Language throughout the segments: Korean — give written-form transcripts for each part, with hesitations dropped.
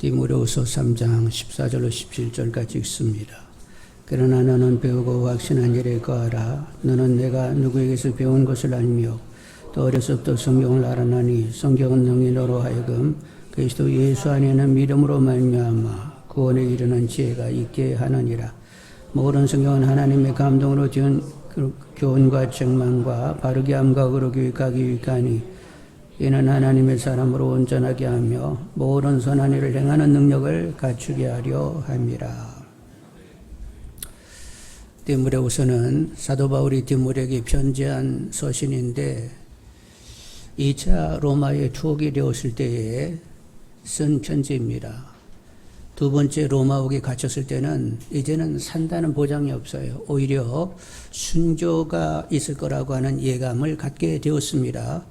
디모데후서 3장 14절로 17절까지 읽습니다. 그러나 너는 배우고 확신한 일에 거하라. 너는 내가 누구에게서 배운 것을 알며 또 어려서부터 성경을 알아나니 성경은 능히 너로 하여금 그리스도 예수 안에는 믿음으로 말미암아 구원에 이르는 지혜가 있게 하느니라. 모든 성경은 하나님의 감동으로 지은 교훈과 책망과 바르게 함각으로 교육하기 위하니 이는 하나님의 사람으로 온전하게 하며 모든 선한 일을 행하는 능력을 갖추게 하려 함이라. 디모데후서는 사도 바울이 디모데에게 편지한 서신인데 2차 로마에 투옥이 되었을 때에 쓴 편지입니다. 두 번째 로마옥에 갇혔을 때는 이제는 산다는 보장이 없어요. 오히려 순교가 있을 거라고 하는 예감을 갖게 되었습니다.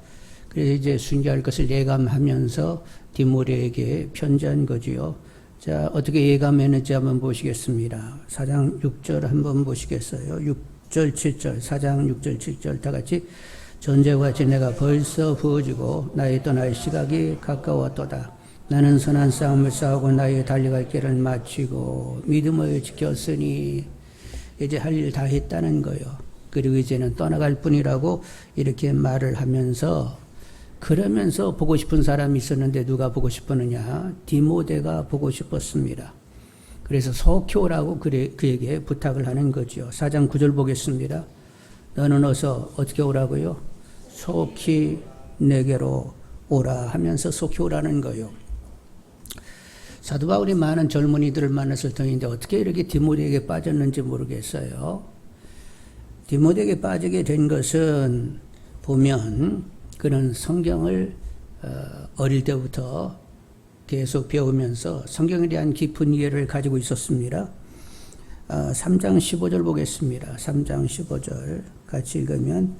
그래서 이제 순교할 것을 예감하면서 디모데에게 편지한 거지요. 자, 어떻게 예감했는지 한번 보시겠습니다. 4장 6절 한번 보시겠어요? 6절, 7절, 4장 6절, 7절 다 같이. 전제와 같이 내가 벌써 부어지고 나의 떠날 시각이 가까웠도다. 나는 선한 싸움을 싸우고 나의 달려갈 길을 마치고 믿음을 지켰으니 이제 할 일 다 했다는 거예요. 그리고 이제는 떠나갈 뿐이라고 이렇게 말을 하면서 그러면서 보고 싶은 사람이 있었는데 누가 보고 싶었느냐? 디모데가 보고 싶었습니다. 그래서 속히 오라고 그에게 부탁을 하는 거죠. 4장 9절 보겠습니다. 너는 어서 어떻게 오라고요? 속히 내게로 오라 하면서 속히 오라는 거예요. 사도 바울이 많은 젊은이들을 만났을 터인데 어떻게 이렇게 디모데에게 빠졌는지 모르겠어요. 디모데에게 빠지게 된 것은 보면 그는 성경을 어릴 때부터 계속 배우면서 성경에 대한 깊은 이해를 가지고 있었습니다. 3장 15절 보겠습니다. 3장 15절 같이 읽으면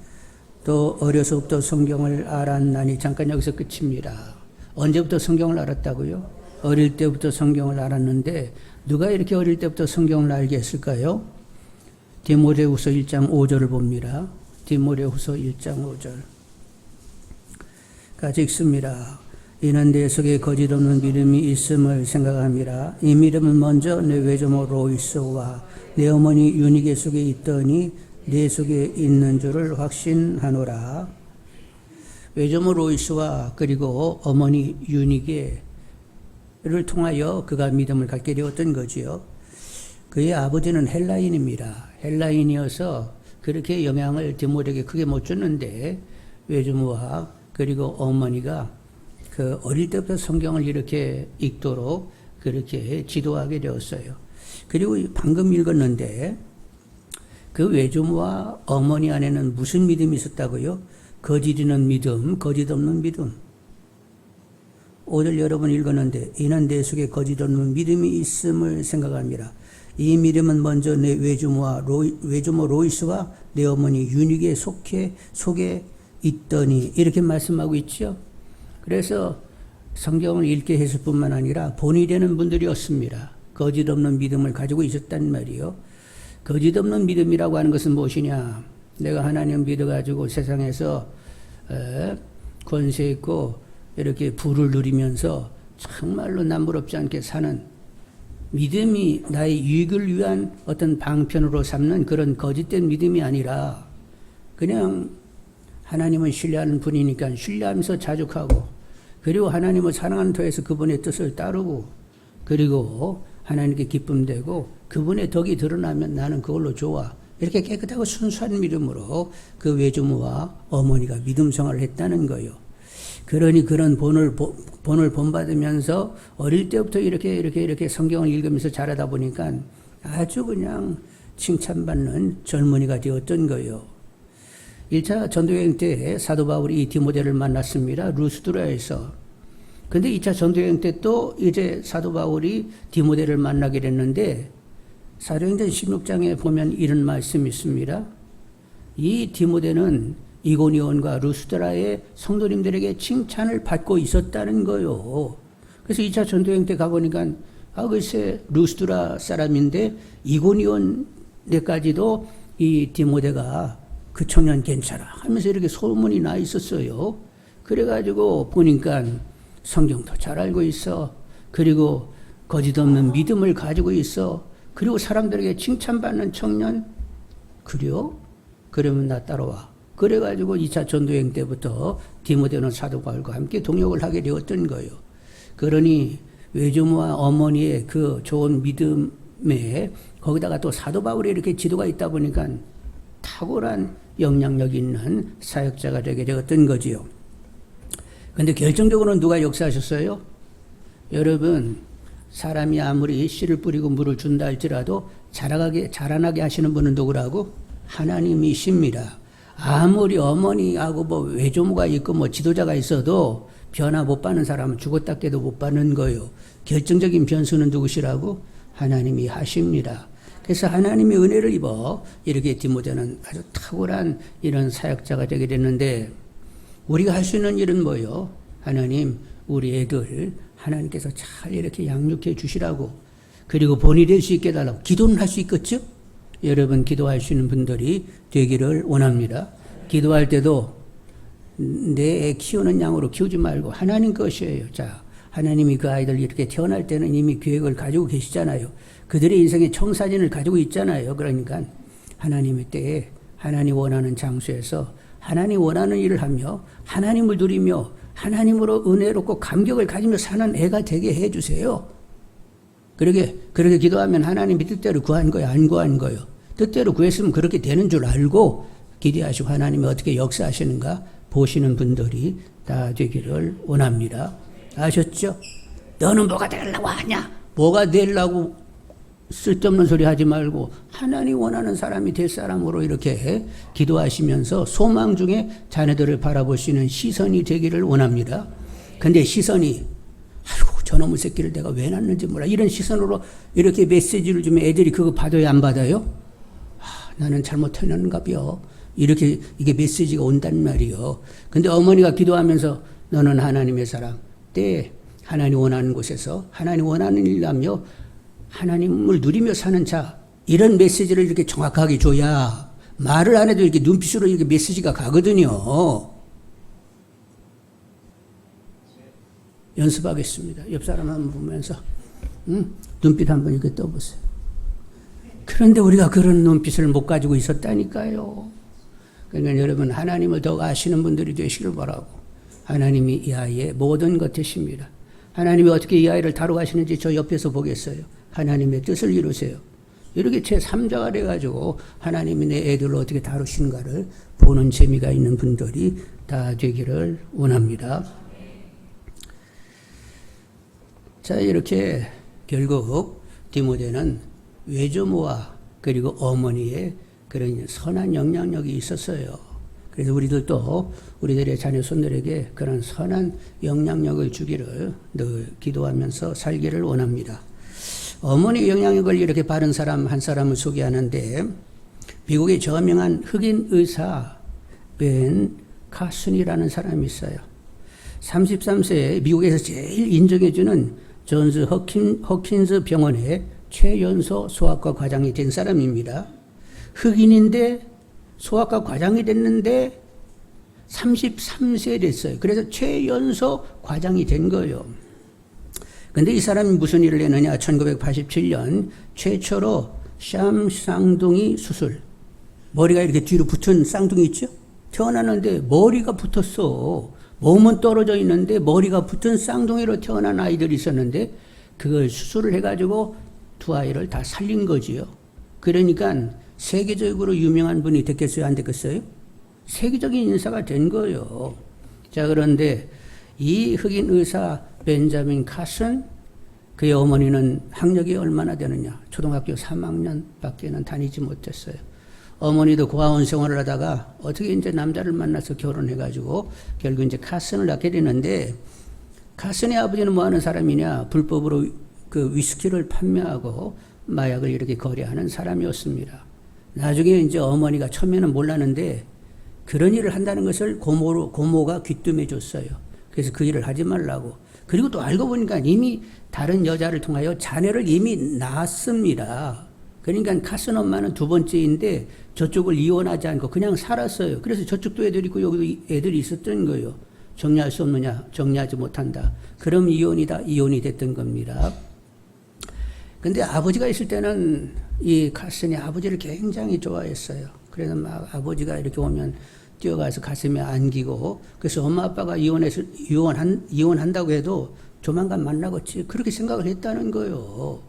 또 어려서부터 성경을 알았나니 잠깐 여기서 끝입니다. 언제부터 성경을 알았다고요? 어릴 때부터 성경을 알았는데 누가 이렇게 어릴 때부터 성경을 알게 했을까요? 디모데후서 1장 5절을 봅니다. 디모데후서 1장 5절 같이 읽습니다. 이는 내 속에 거짓 없는 믿음이 있음을 생각함이라. 이 믿음은 먼저 내 외조모 로이스와 내 어머니 유니게 속에 있더니 내 속에 있는 줄을 확신하노라. 외조모 로이스와 그리고 어머니 유니게를 통하여 그가 믿음을 갖게 되었던 거지요. 그의 아버지는 헬라인입니다. 헬라인이어서 그렇게 영향을 디모데에게 크게 못 줬는데 외조모와 그리고 어머니가 그 어릴 때부터 성경을 이렇게 읽도록 그렇게 지도하게 되었어요. 그리고 방금 읽었는데 그 외조모와 어머니 안에는 무슨 믿음이 있었다고요? 거짓 있는 믿음, 거짓 없는 믿음. 5절 여러분 읽었는데 이는 내 속에 거짓 없는 믿음이 있음을 생각합니다. 이 믿음은 먼저 내 외조모 로이스와 내 어머니 유닉의 속에 있더니 이렇게 말씀하고 있죠. 그래서 성경을 읽게 했을 뿐만 아니라 본이 되는 분들이었습니다. 거짓 없는 믿음을 가지고 있었단 말이요. 거짓 없는 믿음이라고 하는 것은 무엇이냐? 내가 하나님 믿어가지고 세상에서 권세 있고 이렇게 부를 누리면서 정말로 남부럽지 않게 사는 믿음이 나의 유익을 위한 어떤 방편으로 삼는 그런 거짓된 믿음이 아니라 그냥 하나님을 신뢰하는 분이니까 신뢰하면서 자족하고 그리고 하나님을 사랑하는 터에서 그분의 뜻을 따르고 그리고 하나님께 기쁨되고 그분의 덕이 드러나면 나는 그걸로 좋아. 이렇게 깨끗하고 순수한 믿음으로 그 외조모와 어머니가 믿음 생활을 했다는 거예요. 그러니 그런 본을 본받으면서 어릴 때부터 이렇게 성경을 읽으면서 자라다 보니까 아주 그냥 칭찬받는 젊은이가 되었던 거예요. 1차 전도여행 때 사도 바울이 디모데를 만났습니다. 루스드라에서. 근데 2차 전도여행 때 또 이제 사도 바울이 디모데를 만나게 됐는데 사도행전 16장에 보면 이런 말씀이 있습니다. 이 디모데는 이고니온과 루스드라의 성도님들에게 칭찬을 받고 있었다는 거예요. 그래서 2차 전도여행 때 가보니까 글쎄 루스드라 사람인데 이고니온에까지도 이 디모데가 그 청년 괜찮아 하면서 이렇게 소문이 나 있었어요. 그래가지고 보니까 성경도 잘 알고 있어. 그리고 거짓 없는 믿음을 가지고 있어. 그리고 사람들에게 칭찬받는 청년. 그래요? 그러면 나 따라와. 그래가지고 2차 전도여행 때부터 디모데는 사도 바울과 함께 동역을 하게 되었던 거예요. 그러니 외조모와 어머니의 그 좋은 믿음에 거기다가 또 사도 바울이 이렇게 지도가 있다 보니까 탁월한 영향력 있는 사역자가 되게 되었던 거지요. 근데 결정적으로는 누가 역사하셨어요? 여러분, 사람이 아무리 씨를 뿌리고 물을 준다 할지라도 자라나게 하시는 분은 누구라고? 하나님이십니다. 아무리 어머니하고 뭐 외조모가 있고 뭐 지도자가 있어도 변화 못 받는 사람은 죽었다 깨도 못 받는 거예요. 결정적인 변수는 누구시라고? 하나님이 하십니다. 그래서 하나님의 은혜를 입어 이렇게 디모데는 아주 탁월한 이런 사역자가 되게 됐는데, 우리가 할 수 있는 일은 뭐예요? 하나님, 우리 애들 하나님께서 잘 이렇게 양육해 주시라고, 그리고 본이 될 수 있게 해달라고 기도는 할 수 있겠죠? 여러분, 기도할 수 있는 분들이 되기를 원합니다. 기도할 때도 내 애 키우는 양으로 키우지 말고 하나님 것이에요. 자, 하나님이 그 아이들 이렇게 태어날 때는 이미 계획을 가지고 계시잖아요. 그들의 인생의 청사진을 가지고 있잖아요. 그러니까 하나님의 때에 하나님 원하는 장소에서 하나님 원하는 일을 하며 하나님을 누리며 하나님으로 은혜롭고 감격을 가지며 사는 애가 되게 해주세요. 그렇게 기도하면 하나님이 뜻대로 구한 거예요? 안 구한 거예요? 뜻대로 구했으면 그렇게 되는 줄 알고 기대하시고 하나님이 어떻게 역사하시는가 보시는 분들이 다 되기를 원합니다. 아셨죠? 너는 뭐가 되려고 하냐? 뭐가 되려고 쓸데없는 소리 하지 말고 하나님 원하는 사람이 될 사람으로 이렇게 기도하시면서 소망 중에 자녀들을 바라보시는 시선이 되기를 원합니다. 근데 시선이 아이고 저놈의 새끼를 내가 왜 낳는지 몰라, 이런 시선으로 이렇게 메시지를 주면 애들이 그거 받아요, 안 받아요? 나는 잘못했는가 봐. 이렇게 이게 메시지가 온단 말이요. 근데 어머니가 기도하면서 너는 하나님의 사람, 때 하나님 원하는 곳에서 하나님 원하는 일을 하며 하나님을 누리며 사는 자, 이런 메시지를 이렇게 정확하게 줘야 말을 안 해도 이렇게 눈빛으로 이렇게 메시지가 가거든요. 연습하겠습니다. 옆 사람 한번 보면서 눈빛 한번 이렇게 떠보세요. 그런데 우리가 그런 눈빛을 못 가지고 있었다니까요. 그러니까 여러분, 하나님을 더 아시는 분들이 되시길 바라고, 하나님이 이 아이의 모든 것 되십니다. 하나님이 어떻게 이 아이를 다루가시는지 저 옆에서 보겠어요. 하나님의 뜻을 이루세요. 이렇게 제3자가 돼가지고 하나님이 내 애들을 어떻게 다루시는가를 보는 재미가 있는 분들이 다 되기를 원합니다. 자, 이렇게 결국 디모데는 외조모와 그리고 어머니의 그런 선한 영향력이 있었어요. 그래서 우리들도 우리들의 자녀 손들에게 그런 선한 영향력을 주기를 늘 기도하면서 살기를 원합니다. 어머니 영향력을 이렇게 받은 사람 한 사람을 소개하는데, 미국의 저명한 흑인 의사 벤 카슨이라는 사람이 있어요. 33세에 미국에서 제일 인정해주는 존스 허킨스 병원의 최연소 소아과 과장이 된 사람입니다. 흑인인데 소아과 과장이 됐는데 33세 됐어요. 그래서 최연소 과장이 된 거예요. 근데 이 사람이 무슨 일을 했느냐? 1987년 최초로 샴 쌍둥이 수술. 머리가 이렇게 뒤로 붙은 쌍둥이 있죠? 태어나는데 머리가 붙었어. 몸은 떨어져 있는데 머리가 붙은 쌍둥이로 태어난 아이들이 있었는데 그걸 수술을 해가지고 두 아이를 다 살린 거지요. 그러니까 세계적으로 유명한 분이 됐겠어요? 안 됐겠어요? 세계적인 인사가 된 거예요. 자, 그런데 이 흑인 의사 벤자민 카슨, 그의 어머니는 학력이 얼마나 되느냐? 초등학교 3학년밖에는 다니지 못했어요. 어머니도 고아원 생활을 하다가 어떻게 이제 남자를 만나서 결혼해가지고 결국 이제 카슨을 낳게 되는데, 카슨의 아버지는 뭐 하는 사람이냐? 불법으로 그 위스키를 판매하고 마약을 이렇게 거래하는 사람이었습니다. 나중에 이제 어머니가 처음에는 몰랐는데 그런 일을 한다는 것을 고모가 귀뜸해 줬어요. 그래서 그 일을 하지 말라고. 그리고 또 알고 보니까 이미 다른 여자를 통하여 자녀를 이미 낳았습니다. 그러니까 카슨 엄마는 두 번째인데 저쪽을 이혼하지 않고 그냥 살았어요. 그래서 저쪽도 애들이 있고 여기도 애들이 있었던 거예요. 정리할 수 없느냐? 정리하지 못한다. 그럼 이혼이다. 이혼이 됐던 겁니다. 근데 아버지가 있을 때는 이 카슨이 아버지를 굉장히 좋아했어요. 그래서 막 아버지가 이렇게 오면 뛰어가서 가슴에 안기고, 그래서 엄마 아빠가 이혼한다고 해도 조만간 만나겠지. 그렇게 생각을 했다는 거예요.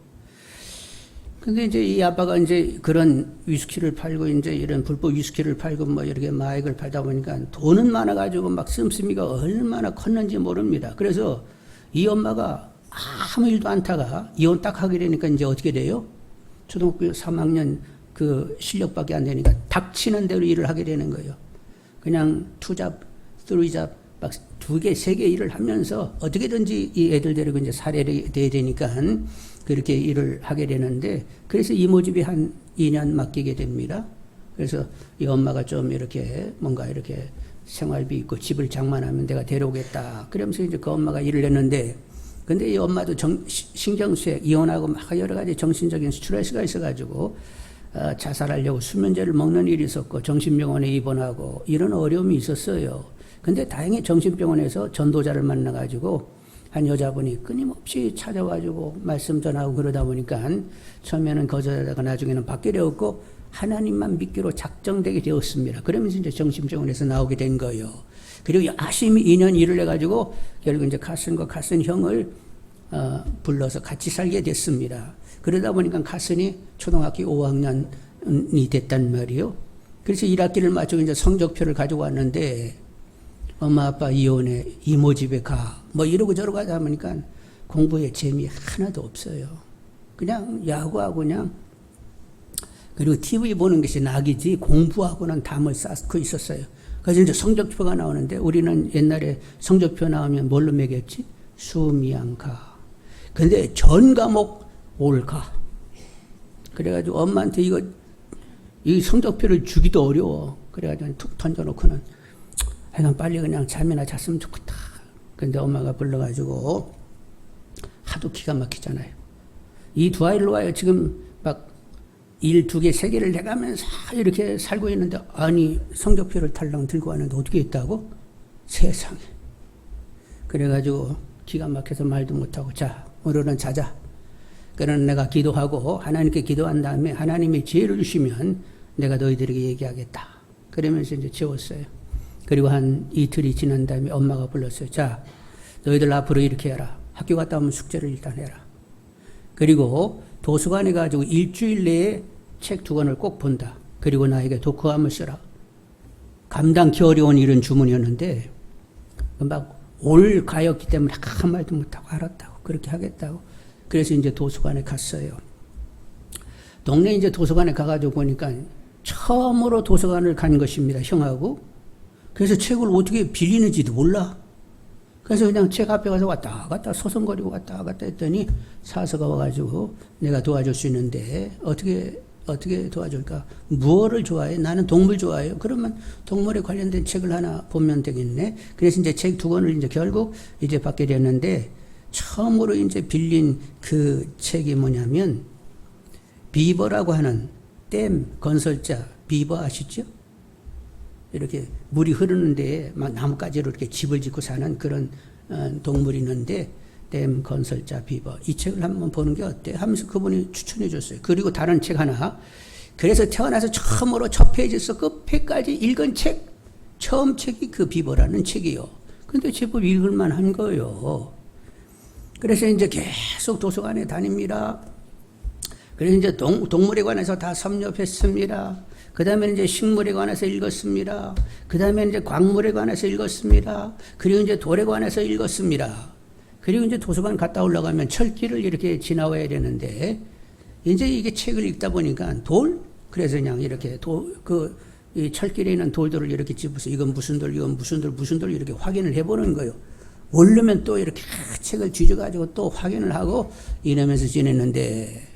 근데 이제 이 아빠가 이제 그런 위스키를 팔고 이제 이런 불법 위스키를 팔고 뭐 이렇게 마약을 팔다 보니까 돈은 많아가지고 막 씀씀이가 얼마나 컸는지 모릅니다. 그래서 이 엄마가 아무 일도 안 타가 이혼 딱 하게 되니까 이제 어떻게 돼요? 초등학교 3학년 그 실력밖에 안 되니까 닥치는 대로 일을 하게 되는 거예요. 그냥 투잡, 쓰리잡, 막 2개, 3개 일을 하면서 어떻게든지 이 애들 데리고 이제 살해를 돼야 되니까 그렇게 일을 하게 되는데, 그래서 이모집이 한 2년 맡기게 됩니다. 그래서 이 엄마가 좀 이렇게 뭔가 이렇게 생활비 있고 집을 장만하면 내가 데려오겠다. 그러면서 이제 그 엄마가 일을 했는데, 근데 이 엄마도 신경쇠, 이혼하고 막 여러 가지 정신적인 스트레스가 있어가지고 자살하려고 수면제를 먹는 일이 있었고 정신병원에 입원하고 이런 어려움이 있었어요. 근데 다행히 정신병원에서 전도자를 만나가지고 한 여자분이 끊임없이 찾아와가지고 말씀 전하고 그러다 보니까 처음에는 거절하다가 나중에는 받게 되었고 하나님만 믿기로 작정되게 되었습니다. 그러면서 이제 정신병원에서 나오게 된 거예요. 그리고 열심히 2년 일을 해가지고 결국 이제 카슨과 카슨 형을 불러서 같이 살게 됐습니다. 그러다 보니까 카슨이 초등학교 5학년이 됐단 말이에요. 그래서 1학기를 마치고 이제 성적표를 가지고 왔는데 엄마 아빠 이혼해, 이모 집에 가, 뭐 이러고 저러고 하다 보니까 공부에 재미 하나도 없어요. 그냥 야구하고 그냥, 그리고 TV 보는 것이 낙이지 공부하고는 담을 쌓고 있었어요. 그래서 이제 성적표가 나오는데 우리는 옛날에 성적표 나오면 뭘로 매겼지? 수미양가. 근데 전 과목 올가. 그래가지고 엄마한테 이 성적표를 주기도 어려워. 그래가지고 툭 던져놓고는 하여간 빨리 그냥 잠이나 잤으면 좋겠다. 근데 엄마가 불러가지고 하도 기가 막히잖아요. 이 두 아이를 와요. 지금 막 일 2개, 3개를 내가면서 이렇게 살고 있는데, 아니 성적표를 탈랑 들고 왔는데 어떻게 했다고? 세상에. 그래가지고 기가 막혀서 말도 못하고, 자 오늘은 자자. 그러는 내가 기도하고 하나님께 기도한 다음에 하나님이 지혜를 주시면 내가 너희들에게 얘기하겠다. 그러면서 이제 재웠어요. 그리고 한 이틀이 지난 다음에 엄마가 불렀어요. 자, 너희들 앞으로 이렇게 해라. 학교 갔다 오면 숙제를 일단 해라. 그리고 도서관에 가지고 일주일 내에 책 2권을 꼭 본다. 그리고 나에게 독후감을 써라. 감당기 어려운 이런 주문이었는데 막 올가였기 때문에 한 말도 못하고 알았다고, 그렇게 하겠다고. 그래서 이제 도서관에 갔어요. 동네 이제 도서관에 가가지고 보니까 처음으로 도서관을 간 것입니다, 형하고. 그래서 책을 어떻게 빌리는지도 몰라. 그래서 그냥 책 앞에 가서 왔다 갔다 서성거리고 왔다 갔다 했더니 사서가 와가지고 내가 도와줄 수 있는데 어떻게 도와줄까? 무엇을 좋아해? 나는 동물 좋아해요. 그러면 동물에 관련된 책을 하나 보면 되겠네. 그래서 이제 책 2권을 이제 결국 이제 받게 됐는데, 처음으로 이제 빌린 그 책이 뭐냐면 비버라고 하는 댐 건설자, 비버 아시죠? 이렇게 물이 흐르는데 막 나뭇가지로 이렇게 집을 짓고 사는 그런 동물이 있는데, 댐 건설자 비버. 이 책을 한번 보는 게 어때? 하면서 그분이 추천해 줬어요. 그리고 다른 책 하나. 그래서 태어나서 처음으로 첫 페이지에서 끝까지 읽은 책, 처음 책이 그 비버라는 책이요. 근데 제법 읽을만 한 거예요. 그래서 이제 계속 도서관에 다닙니다. 그래서 이제 동물에 관해서 다 섭렵했습니다. 그 다음에 이제 식물에 관해서 읽었습니다. 그 다음에 이제 광물에 관해서 읽었습니다. 그리고 이제 돌에 관해서 읽었습니다. 그리고 이제 도서관 갔다 올라가면 철길을 이렇게 지나와야 되는데, 이제 이게 책을 읽다 보니까 그래서 그냥 이렇게 이 철길에 있는 돌들을 이렇게 집어서 이건 무슨 돌, 이건 무슨 돌, 무슨 돌 이렇게 확인을 해보는 거예요. 모르면 또 이렇게 책을 뒤져가지고 또 확인을 하고 이러면서 지냈는데,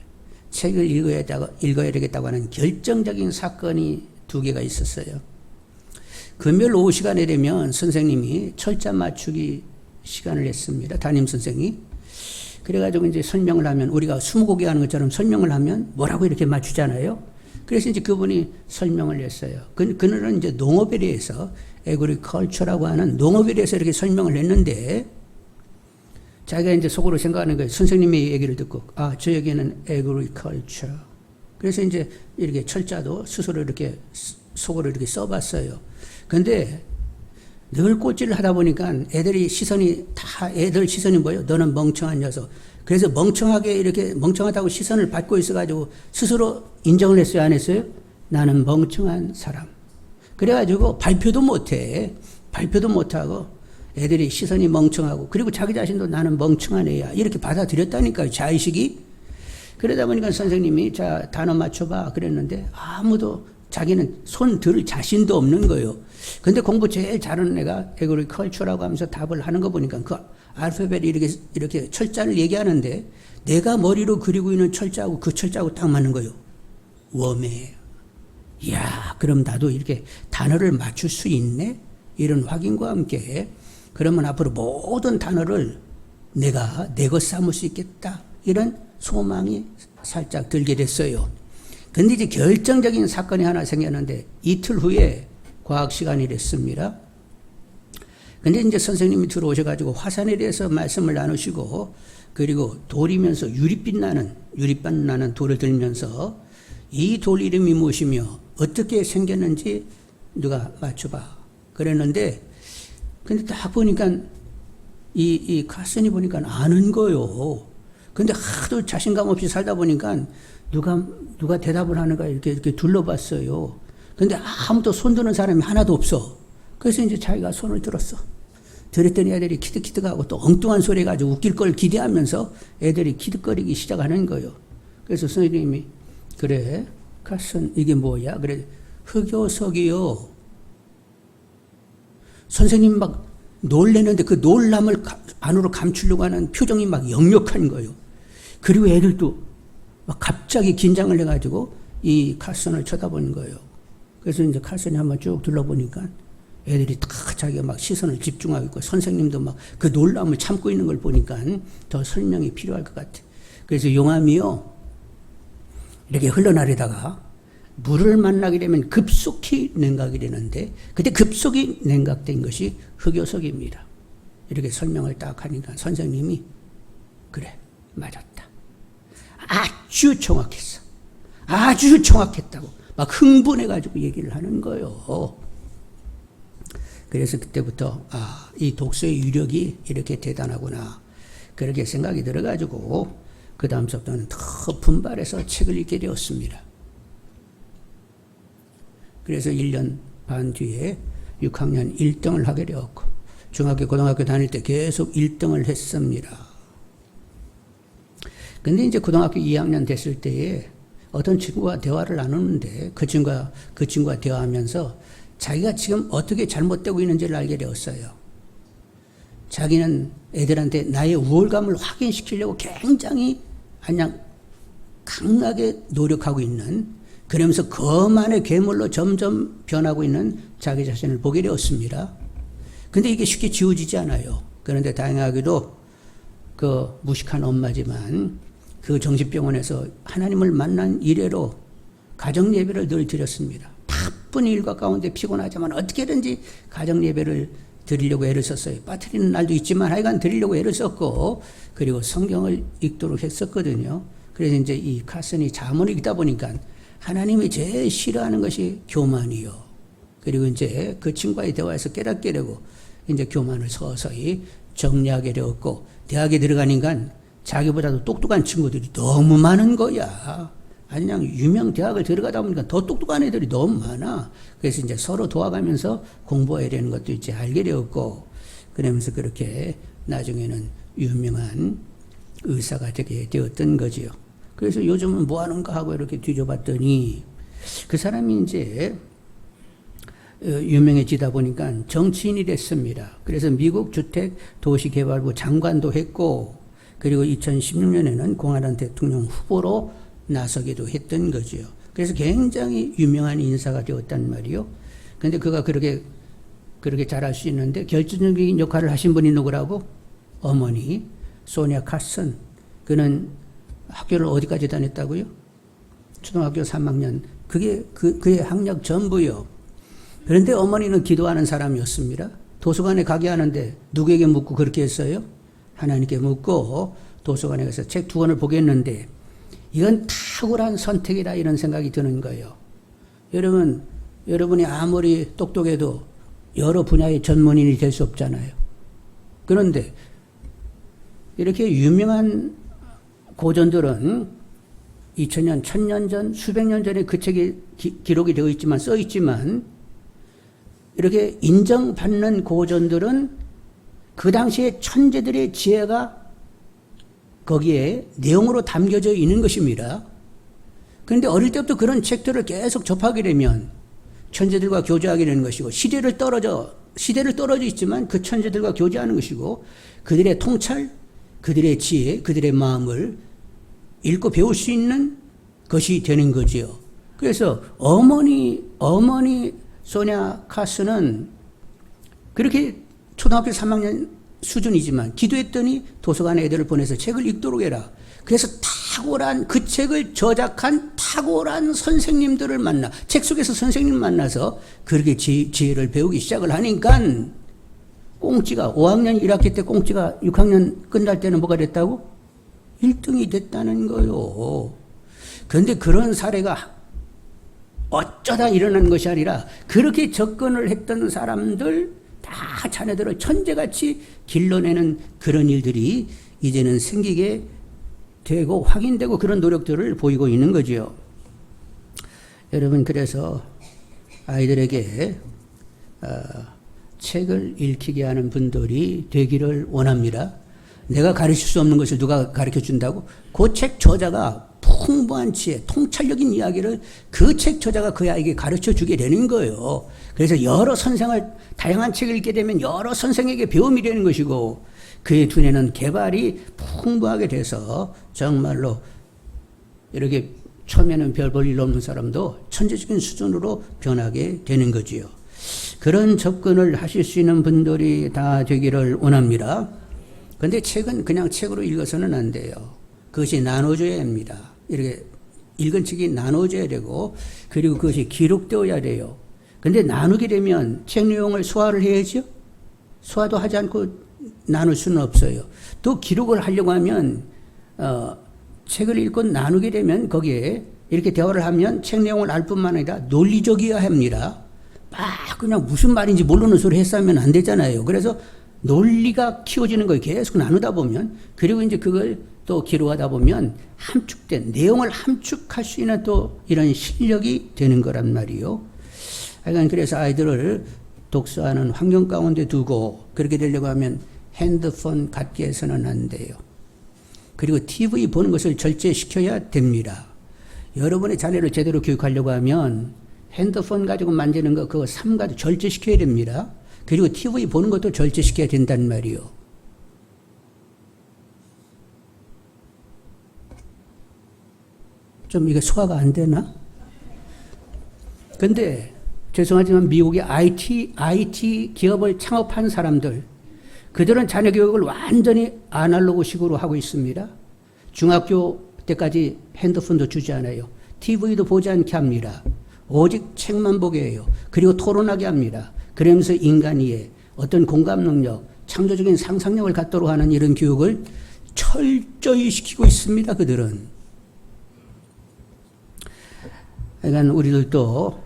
책을 읽어야 되겠다고 하는 결정적인 사건이 2개가 있었어요. 금요일 오후 시간에 되면 선생님이 철자 맞추기 시간을 했습니다. 담임 선생이. 그래가지고 이제 설명을 하면, 우리가 스무고개 하는 것처럼 설명을 하면 뭐라고 이렇게 맞추잖아요. 그래서 이제 그분이 설명을 했어요. 그는 이제 농업에 대해서 agriculture라고 하는 농업에 대해서 이렇게 설명을 했는데 자기가 이제 속으로 생각하는 거예요. 선생님의 얘기를 듣고 저 얘기는 agriculture. 그래서 이제 이렇게 철자도 스스로 이렇게 속으로 이렇게 써봤어요. 근데 늘 꼴찌를 하다 보니까 애들 시선이 뭐예요? 너는 멍청한 녀석. 그래서 멍청하게 이렇게 멍청하다고 시선을 받고 있어가지고 스스로 인정을 했어요? 안 했어요? 나는 멍청한 사람. 그래가지고 발표도 못해. 발표도 못하고 애들이 시선이 멍청하고 그리고 자기 자신도 나는 멍청한 애야. 이렇게 받아들였다니까요. 자의식이. 그러다 보니까 선생님이 자 단어 맞춰봐 그랬는데 아무도 자기는 손 들 자신도 없는 거예요. 근데 공부 제일 잘하는 애가 agriculture라고 하면서 답을 하는 거 보니까 그 알파벳 이렇게 철자를 얘기하는데 내가 머리로 그리고 있는 철자하고 그 철자하고 딱 맞는 거예요. 웜에. 이야, 그럼 나도 이렇게 단어를 맞출 수 있네? 이런 확인과 함께 그러면 앞으로 모든 단어를 내가 내 것 삼을 수 있겠다. 이런 소망이 살짝 들게 됐어요. 근데 이제 결정적인 사건이 하나 생겼는데 이틀 후에 과학 시간이 됐습니다. 근데 이제 선생님이 들어오셔가지고 화산에 대해서 말씀을 나누시고 그리고 돌이면서 유릿빛 나는 돌을 들면서 이 돌 이름이 무엇이며 어떻게 생겼는지 누가 맞춰봐. 그랬는데 근데 딱 보니까 이 카슨이 보니까 아는 거요. 근데 하도 자신감 없이 살다 보니까 누가 대답을 하는가 이렇게 둘러봤어요. 근데 아무도 손드는 사람이 하나도 없어. 그래서 이제 자기가 손을 들었어. 들었더니 애들이 키득키득하고 또 엉뚱한 소리 가지고 웃길 걸 기대하면서 애들이 키득거리기 시작하는 거예요. 그래서 선생님이 그래 카슨 이게 뭐야? 그래 흑요석이요. 선생님 막 놀래는데 그 놀람을 안으로 감추려고 하는 표정이 막 역력한 거예요. 그리고 애들도 막 갑자기 긴장을 해가지고 이 칼슨을 쳐다보는 거예요. 그래서 이제 칼슨이 한번 쭉 둘러보니까 애들이 다 자기가 막 시선을 집중하고 있고 선생님도 막 그 놀람을 참고 있는 걸 보니까 더 설명이 필요할 것 같아. 그래서 용암이요. 이렇게 흘러나르다가 물을 만나게 되면 급속히 냉각이 되는데 그때 급속히 냉각된 것이 흑요석입니다. 이렇게 설명을 딱 하니까 선생님이 그래 맞았다. 아주 정확했어. 아주 정확했다고 막 흥분해가지고 얘기를 하는 거예요. 그래서 그때부터 이 독서의 위력이 이렇게 대단하구나 그렇게 생각이 들어가지고 그 다음부터는 더 분발해서 책을 읽게 되었습니다. 그래서 1년 반 뒤에 6학년 1등을 하게 되었고 중학교 고등학교 다닐 때 계속 1등을 했습니다. 근데 이제 고등학교 2학년 됐을 때에 어떤 친구와 대화를 나누는데 그 친구와 대화하면서 자기가 지금 어떻게 잘못되고 있는지를 알게 되었어요. 자기는 애들한테 나의 우월감을 확인시키려고 굉장히 그냥 강하게 노력하고 있는 그러면서 거만의 괴물로 점점 변하고 있는 자기 자신을 보게 되었습니다. 근데 이게 쉽게 지워지지 않아요. 그런데 다행하게도 그 무식한 엄마지만 그 정신병원에서 하나님을 만난 이래로 가정예배를 늘 드렸습니다. 바쁜 일과 가운데 피곤하지만 어떻게든지 가정예배를 드리려고 애를 썼어요. 빠뜨리는 날도 있지만 하여간 드리려고 애를 썼고 그리고 성경을 읽도록 했었거든요. 그래서 이제 이 카슨이 잠언을 읽다 보니까 하나님이 제일 싫어하는 것이 교만이요. 그리고 이제 그 친구와의 대화에서 깨닫게 되고 이제 교만을 서서히 정리하게 되었고 대학에 들어가니까 자기보다도 똑똑한 친구들이 너무 많은 거야. 아니 그냥 유명 대학을 들어가다 보니까 더 똑똑한 애들이 너무 많아. 그래서 이제 서로 도와가면서 공부해야 되는 것도 이제 알게 되었고 그러면서 그렇게 나중에는 유명한 의사가 되게 되었던 거지요. 그래서 요즘은 뭐 하는가 하고 이렇게 뒤져봤더니 그 사람이 이제 유명해지다 보니까 정치인이 됐습니다. 그래서 미국 주택도시개발부 장관도 했고 그리고 2016년에는 공화당 대통령 후보로 나서기도 했던 거죠. 그래서 굉장히 유명한 인사가 되었단 말이요. 근데 그가 그렇게 잘할 수 있는데 결정적인 역할을 하신 분이 누구라고? 어머니 소니아 카슨. 그는 학교를 어디까지 다녔다고요? 초등학교 3학년. 그게 그의 학력 전부요. 그런데 어머니는 기도하는 사람이었습니다. 도서관에 가게 하는데 누구에게 묻고 그렇게 했어요? 하나님께 묻고 도서관에 가서 책 2권을 보겠는데 이건 탁월한 선택이다 이런 생각이 드는 거예요. 여러분이 아무리 똑똑해도 여러 분야의 전문인이 될 수 없잖아요. 그런데 이렇게 유명한 고전들은 2000년, 1000년 전, 수백 년 전에 그 책이 기록이 되어 있지만, 써 있지만, 이렇게 인정받는 고전들은 그 당시에 천재들의 지혜가 거기에 내용으로 담겨져 있는 것입니다. 그런데 어릴 때부터 그런 책들을 계속 접하게 되면 천재들과 교제하게 되는 것이고, 시대를 떨어져 있지만 그 천재들과 교제하는 것이고, 그들의 통찰, 그들의 지혜, 그들의 마음을 읽고 배울 수 있는 것이 되는 거지요. 그래서 어머니 소냐 카스는 그렇게 초등학교 3학년 수준이지만 기도했더니 도서관에 애들을 보내서 책을 읽도록 해라. 그래서 그 책을 저작한 탁월한 선생님들을 만나, 책 속에서 선생님 만나서 그렇게 지혜를 배우기 시작을 하니까 꽁찌가 5학년 1학기 때 꽁찌가 6학년 끝날 때는 뭐가 됐다고? 1등이 됐다는 거요. 그런데 그런 사례가 어쩌다 일어난 것이 아니라 그렇게 접근을 했던 사람들 다 자녀들을 천재같이 길러내는 그런 일들이 이제는 생기게 되고 확인되고 그런 노력들을 보이고 있는 거지요. 여러분, 그래서 아이들에게 책을 읽히게 하는 분들이 되기를 원합니다. 내가 가르칠 수 없는 것을 누가 가르쳐 준다고? 그 책 저자가 풍부한 지혜, 통찰력인 이야기를 그 책 저자가 그 아이에게 가르쳐 주게 되는 거예요. 그래서 다양한 책을 읽게 되면 여러 선생에게 배움이 되는 것이고, 그의 두뇌는 개발이 풍부하게 돼서 정말로 이렇게 처음에는 별 볼 일 없는 사람도 천재적인 수준으로 변하게 되는 거지요. 그런 접근을 하실 수 있는 분들이 다 되기를 원합니다. 그런데 책은 그냥 책으로 읽어서는 안 돼요. 그것이 나눠져야 합니다. 이렇게 읽은 책이 나눠져야 되고, 그리고 그것이 기록되어야 돼요. 그런데 나누게 되면 책 내용을 소화를 해야죠. 소화도 하지 않고 나눌 수는 없어요. 또 기록을 하려고 하면 책을 읽고 나누게 되면 거기에 이렇게 대화를 하면 책 내용을 알 뿐만 아니라 논리적이어야 합니다. 막 그냥 무슨 말인지 모르는 소리 했으면 안 되잖아요. 그래서 논리가 키워지는 걸 계속 나누다 보면, 그리고 이제 그걸 또 기록하다 보면 함축된 내용을 함축할 수 있는 또 이런 실력이 되는 거란 말이요. 하여간 그래서 아이들을 독서하는 환경 가운데 두고 그렇게 되려고 하면 핸드폰 갖게 해서는 안 돼요. 그리고 TV 보는 것을 절제시켜야 됩니다. 여러분의 자녀를 제대로 교육하려고 하면 핸드폰 가지고 만지는 거 그거 삼가도 절제시켜야 됩니다. 그리고 TV 보는 것도 절제시켜야 된단 말이요. 좀 이게 소화가 안 되나? 근데 죄송하지만 미국의 IT 기업을 창업한 사람들, 그들은 자녀 교육을 완전히 아날로그식으로 하고 있습니다. 중학교 때까지 핸드폰도 주지 않아요. TV도 보지 않게 합니다. 오직 책만 보게 해요. 그리고 토론하게 합니다. 그러면서 인간의 어떤 공감 능력, 창조적인 상상력을 갖도록 하는 이런 교육을 철저히 시키고 있습니다. 그들은. 그러니까 우리들도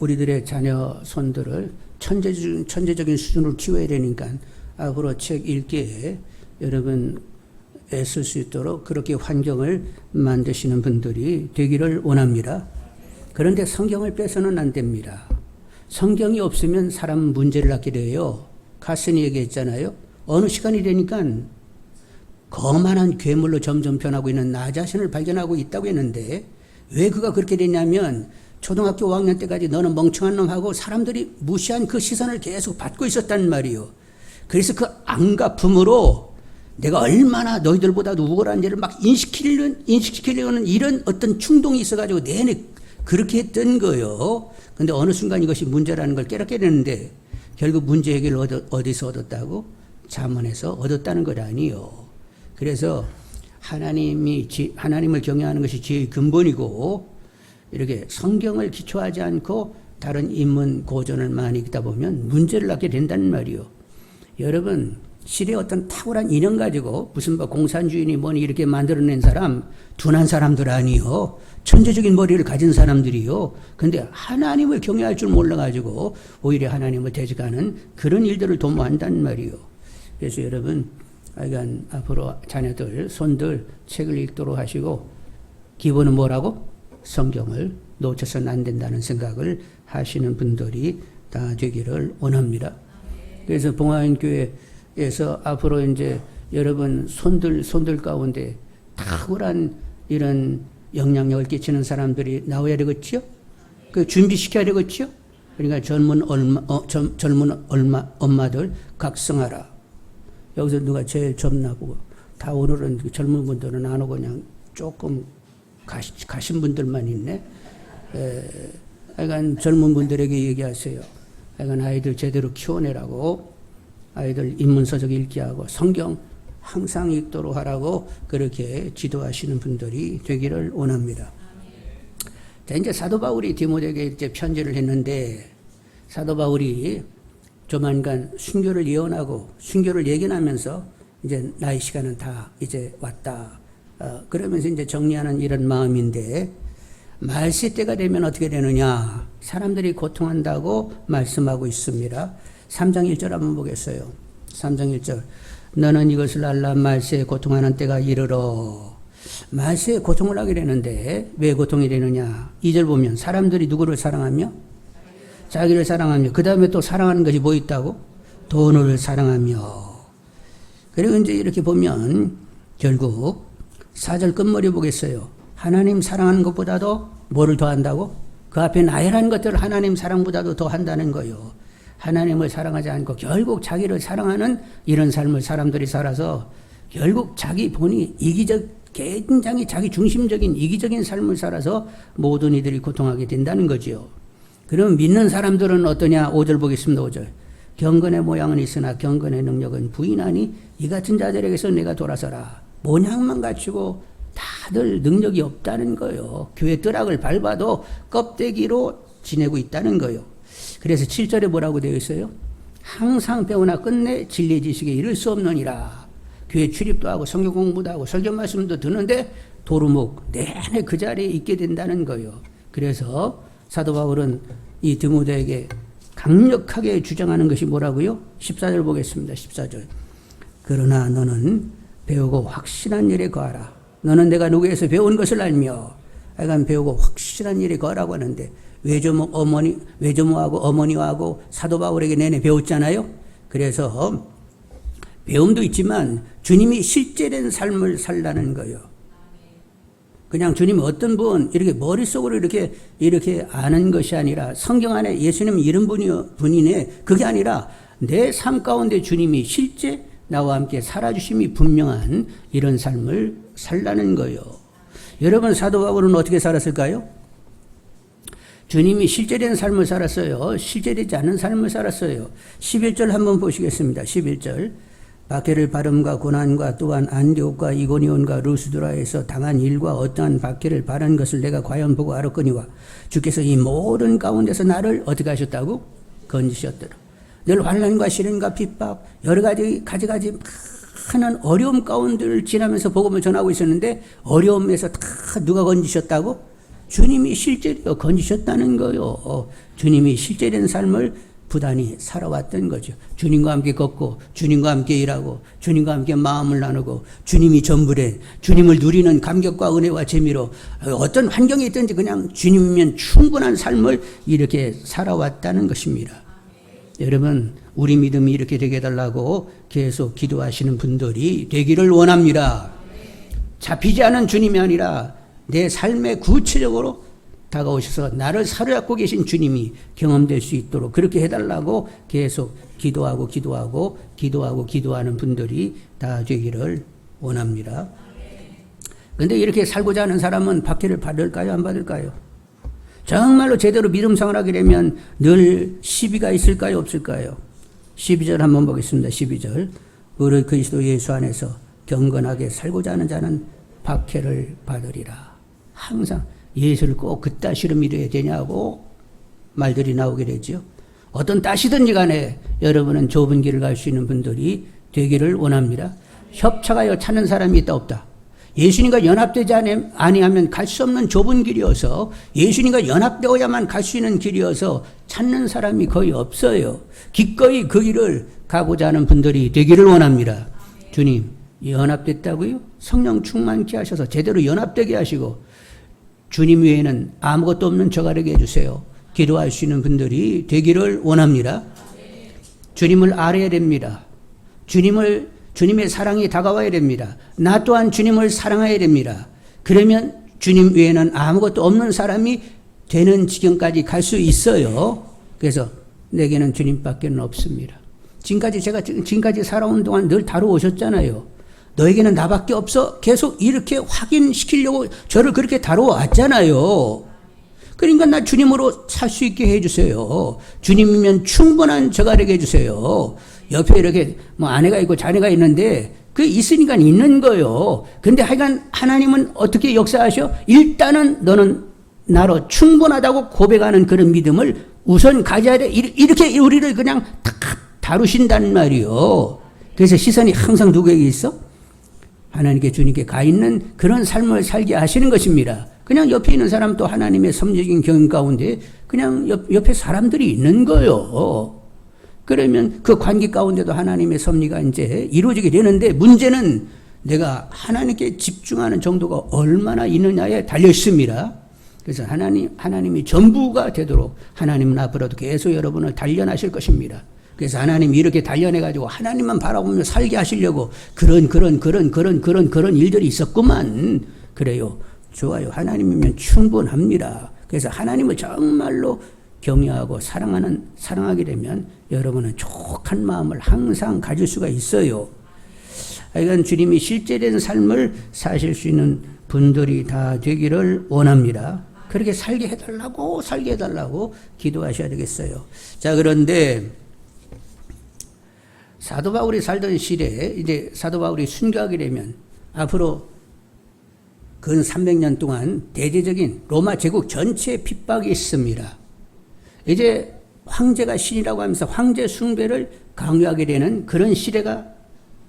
우리들의 자녀 손들을 천재적인 수준으로 키워야 되니까 앞으로 책 읽기에 여러분 애쓸 수 있도록 그렇게 환경을 만드시는 분들이 되기를 원합니다. 그런데 성경을 빼서는 안 됩니다. 성경이 없으면 사람은 문제를 낳게 돼요. 카슨이 얘기했잖아요. 어느 시간이 되니까 거만한 괴물로 점점 변하고 있는 나 자신을 발견하고 있다고 했는데, 왜 그가 그렇게 됐냐면 초등학교 5학년 때까지 너는 멍청한 놈하고 사람들이 무시한 그 시선을 계속 받고 있었단 말이에요. 그래서 그 안가품으로 내가 얼마나 너희들보다도 우월한지를 막 인식시키려는 이런 어떤 충동이 있어가지고 내내 그렇게 했던 거예요. 근데 어느 순간 이것이 문제라는 걸 깨닫게 되는데, 결국 문제 해결을 어디서 얻었다고? 잠언에서 얻었다는 것 아니에요. 그래서 하나님을 경외하는 것이 지혜의 근본이고, 이렇게 성경을 기초하지 않고 다른 인문 고전을 많이 읽다 보면 문제를 낳게 된다는 말이요. 여러분, 실에 어떤 탁월한 인연 가지고 무슨 뭐 공산주의니 뭐니 이렇게 만들어낸 사람, 둔한 사람들 아니요. 천재적인 머리를 가진 사람들이요. 근데 하나님을 경외할 줄 몰라가지고 오히려 하나님을 대적하는 그런 일들을 도모한다는 말이요. 그래서 여러분, 하여간 앞으로 자녀들, 손들 책을 읽도록 하시고, 기본은 뭐라고? 성경을 놓쳐서는 안 된다는 생각을 하시는 분들이 다 되기를 원합니다. 그래서 봉화인교회에서 앞으로 이제 여러분 손들 가운데 탁월한 이런 영향력을 끼치는 사람들이 나와야 되겠지요? 그 준비시켜야 되겠지요? 그러니까 젊은 엄마들 각성하라. 여기서 누가 제일 젊나 보고, 다 오늘은 젊은 분들은 안 오고 그냥 조금 가신 분들만 있네. 하여간 젊은 분들에게 얘기하세요. 하여간 아이들 제대로 키워내라고, 아이들 인문서적 읽게 하고 성경 항상 읽도록 하라고 그렇게 지도하시는 분들이 되기를 원합니다. 자, 이제 사도 바울이 디모데에게 이제 편지를 했는데, 사도 바울이 조만간 순교를 예언하고 순교를 예견하면서 이제 나의 시간은 다 이제 왔다. 그러면서 이제 정리하는 이런 마음인데, 말세 때가 되면 어떻게 되느냐? 사람들이 고통한다고 말씀하고 있습니다. 3장 1절 한번 보겠어요. 3장 1절. 너는 이것을 알라. 말세에 고통하는 때가 이르러. 말세에 고통을 하게 되는데 왜 고통이 되느냐? 2절 보면 사람들이 누구를 사랑하며? 자기를 사랑하며. 그 다음에 또 사랑하는 것이 뭐 있다고? 돈을 사랑하며. 그리고 이제 이렇게 보면 결국 4절 끝머리 보겠어요. 하나님 사랑하는 것보다도 뭐를 더 한다고? 그 앞에 나열한 것들을 하나님 사랑보다도 더 한다는 거예요. 하나님을 사랑하지 않고 결국 자기를 사랑하는 이런 삶을 사람들이 살아서 결국 자기 본이 굉장히 자기 중심적인 이기적인 삶을 살아서 모든 이들이 고통하게 된다는 거죠. 그럼 믿는 사람들은 어떠냐? 5절 보겠습니다. 5절. 경건의 모양은 있으나 경건의 능력은 부인하니 이 같은 자들에게서 내가 돌아서라. 모양만 갖추고 다들 능력이 없다는 거예요. 교회 뜰락을 밟아도 껍데기로 지내고 있다는 거예요. 그래서 7절에 뭐라고 되어 있어요? 항상 배우나 끝내 진리 지식에 이를 수 없느니라. 교회 출입도 하고 성경 공부도 하고 설교 말씀도 듣는데 도루묵 내내 그 자리에 있게 된다는 거예요. 그래서 사도 바울은 이 디모데에게 강력하게 주장하는 것이 뭐라고요? 14절 보겠습니다. 14절. 그러나 너는 배우고 확실한 일에 거하라. 너는 내가 누구에서 배운 것을 알며, 하여간 배우고 확실한 일에 거하라고 하는데, 외조모하고 어머니하고 사도 바울에게 내내 배웠잖아요. 그래서 배움도 있지만 주님이 실제된 삶을 살라는 거예요. 그냥 주님이 어떤 분 이렇게 머릿속으로 이렇게 아는 것이 아니라, 성경 안에 예수님 이런 분이네, 그게 아니라 내 삶 가운데 주님이 실제 나와 함께 살아주심이 분명한 이런 삶을 살라는 거예요. 여러분, 사도 바울은 어떻게 살았을까요? 주님이 실제된 삶을 살았어요. 실제되지 않은 삶을 살았어요. 11절 한번 보시겠습니다. 11절. 박해를 바름과 고난과 또한 안디옥과 이고니온과 루스드라에서 당한 일과 어떠한 박해를 바른 것을 내가 과연 보고 알았거니와 주께서 이 모든 가운데서 나를 어떻게 하셨다고? 건지셨더라. 늘 환난과 시련과 핍박 여러 가지 많은 어려움 가운데를 지나면서 복음을 전하고 있었는데, 어려움에서 다 누가 건지셨다고? 주님이 실제로 건지셨다는 거예요. 주님이 실제된 삶을 부단히 살아왔던 거죠. 주님과 함께 걷고 주님과 함께 일하고 주님과 함께 마음을 나누고 주님이 전부래, 주님을 누리는 감격과 은혜와 재미로 어떤 환경에 있든지 그냥 주님이면 충분한 삶을 이렇게 살아왔다는 것입니다. 여러분, 우리 믿음이 이렇게 되게 해달라고 계속 기도하시는 분들이 되기를 원합니다. 잡히지 않은 주님이 아니라 내 삶에 구체적으로 다가오셔서 나를 사로잡고 계신 주님이 경험될 수 있도록 그렇게 해달라고 계속 기도하는 분들이 다 되기를 원합니다. 그런데 이렇게 살고자 하는 사람은 박해를 받을까요? 안 받을까요? 정말로 제대로 믿음 생활을 하게 되면 늘 시비가 있을까요? 없을까요? 12절 한번 보겠습니다. 12절. 우리 그리스도 예수 안에서 경건하게 살고자 하는 자는 박해를 받으리라. 항상 예수를 꼭 그따 시로 믿어야 되냐고, 말들이 나오게 되죠. 어떤 따시든지 간에 여러분은 좁은 길을 갈 수 있는 분들이 되기를 원합니다. 협차가요 찾는 사람이 있다 없다. 예수님과 연합되지 아니하면 갈 수 없는 좁은 길이어서 예수님과 연합되어야만 갈 수 있는 길이어서 찾는 사람이 거의 없어요. 기꺼이 그 길을 가고자 하는 분들이 되기를 원합니다. 주님, 연합됐다고요? 성령 충만케 하셔서 제대로 연합되게 하시고 주님 외에는 아무것도 없는 저가 되게 해주세요. 기도할 수 있는 분들이 되기를 원합니다. 주님을 알아야 됩니다. 주님의 사랑이 다가와야 됩니다. 나 또한 주님을 사랑해야 됩니다. 그러면 주님 외에는 아무것도 없는 사람이 되는 지경까지 갈 수 있어요. 그래서 내게는 주님밖에 없습니다. 지금까지 살아온 동안 늘 다루어오셨잖아요. 너에게는 나밖에 없어. 계속 이렇게 확인시키려고 저를 그렇게 다루어왔잖아요. 그러니까 나 주님으로 살 수 있게 해주세요. 주님이면 충분한 저가 되게 해주세요. 옆에 이렇게 뭐 아내가 있고 자녀가 있는데 그 있으니까 있는 거예요. 근데 하여간 하나님은 어떻게 역사하셔? 일단은 너는 나로 충분하다고 고백하는 그런 믿음을 우선 가져야 돼. 이렇게 우리를 그냥 탁 다루신단 말이요. 그래서 시선이 항상 누구에게 있어? 하나님께 주님께 가 있는 그런 삶을 살게 하시는 것입니다. 그냥 옆에 있는 사람 또 하나님의 섭리적인 경험 가운데 그냥 옆에 사람들이 있는 거예요. 그러면 그 관계 가운데도 하나님의 섭리가 이제 이루어지게 되는데 문제는 내가 하나님께 집중하는 정도가 얼마나 있느냐에 달려 있습니다. 그래서 하나님이 전부가 되도록 하나님은 앞으로도 계속 여러분을 단련하실 것입니다. 그래서 하나님이 이렇게 단련해가지고 하나님만 바라보며 살게 하시려고 그런 일들이 있었구만. 그래요. 좋아요. 하나님이면 충분합니다. 그래서 하나님을 정말로 경외하고 사랑하게 되면 여러분은 족한 마음을 항상 가질 수가 있어요. 하여간 주님이 실제된 삶을 사실 수 있는 분들이 다 되기를 원합니다. 그렇게 살게 해달라고 기도하셔야 되겠어요. 자, 그런데 사도 바울이 살던 시대에 이제 사도 바울이 순교하게 되면 앞으로 근 300년 동안 대대적인 로마 제국 전체에 핍박이 있습니다. 이제 황제가 신이라고 하면서 황제 숭배를 강요하게 되는 그런 시대가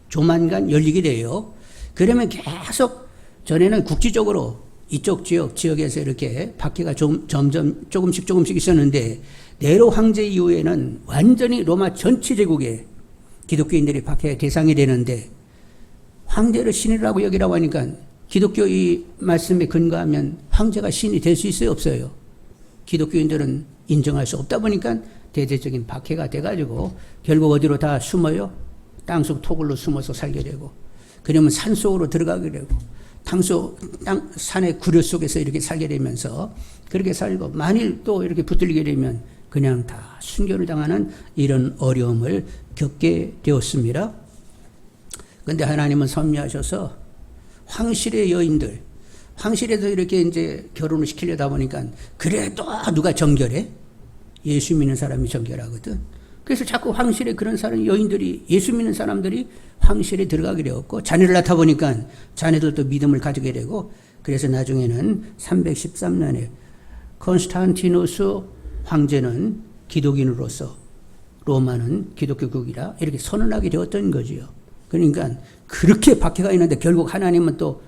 조만간 열리게 돼요. 그러면 계속 전에는 국지적으로 이쪽 지역에서 이렇게 박해가 점점 조금씩 있었는데 네로 황제 이후에는 완전히 로마 전체 제국에 기독교인들이 박해의 대상이 되는데 황제를 신이라고 여기라고 하니까 기독교 이 말씀에 근거하면 황제가 신이 될 수 있어요, 없어요? 기독교인들은 인정할 수 없다 보니까 대대적인 박해가 돼가지고 결국 어디로 다 숨어요? 땅속 토굴로 숨어서 살게 되고 그러면 산속으로 들어가게 되고 산의 구려 속에서 이렇게 살게 되면서 그렇게 살고 만일 또 이렇게 붙들리게 되면 그냥 다 순교를 당하는 이런 어려움을 겪게 되었습니다. 그런데 하나님은 섭리하셔서 황실의 여인들, 황실에서 이렇게 이제 결혼을 시키려다 보니까 그래도 누가 정결해? 예수 믿는 사람이 정결하거든. 그래서 자꾸 황실에 그런 여인들이 예수 믿는 사람들이 황실에 들어가게 되었고 자녀를 낳다 보니까 자녀들도 믿음을 가지게 되고 그래서 나중에는 313년에 콘스탄티누스 황제는 기독인으로서 로마는 기독교국이라 이렇게 선언하게 되었던 거지요. 그러니까 그렇게 박해가 있는데 결국 하나님은 또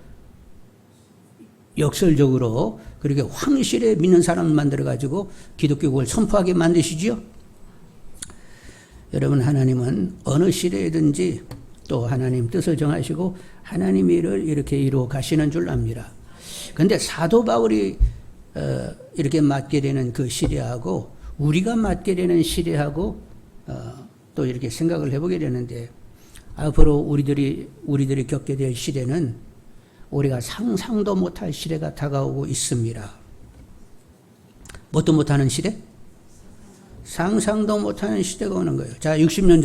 역설적으로 그렇게 황실에 믿는 사람을 만들어가지고 기독교국을 선포하게 만드시지요. 여러분, 하나님은 어느 시대에든지 또 하나님 뜻을 정하시고 하나님의 일을 이렇게 이루어 가시는 줄 압니다. 그런데 사도 바울이 이렇게 맡게 되는 그 시대하고 우리가 맡게 되는 시대하고 또 이렇게 생각을 해보게 되는데 앞으로 우리들이 겪게 될 시대는 우리가 상상도 못할 시대가 다가오고 있습니다. 뭣도 못하는 시대? 상상도 못하는 시대가 오는 거예요. 자, 60년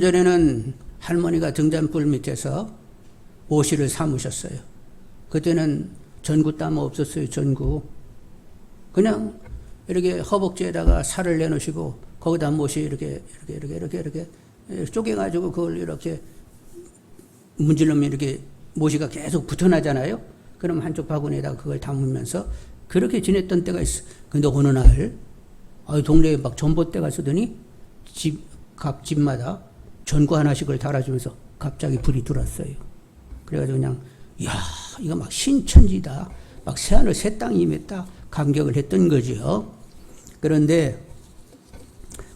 전에는 할머니가 등잔불 밑에서 오시를 삼으셨어요. 그때는 전구 땀 없었어요. 전구. 그냥 이렇게 허벅지에다가 살을 내놓으시고 거기다 못이 이렇게 쪼개가지고 그걸 이렇게 문질러면 이렇게 모시가 계속 붙어나잖아요. 그럼 한쪽 바구니에다가 그걸 담으면서 그렇게 지냈던 때가 있어. 근데 어느 날 동네에 막 전봇대가 쓰더니 각 집마다 전구 하나씩을 달아주면서 갑자기 불이 들어왔어요. 그래가지고 그냥 이거 막 신천지다. 막 새하늘 새 땅이 임했다. 감격을 했던 거죠. 그런데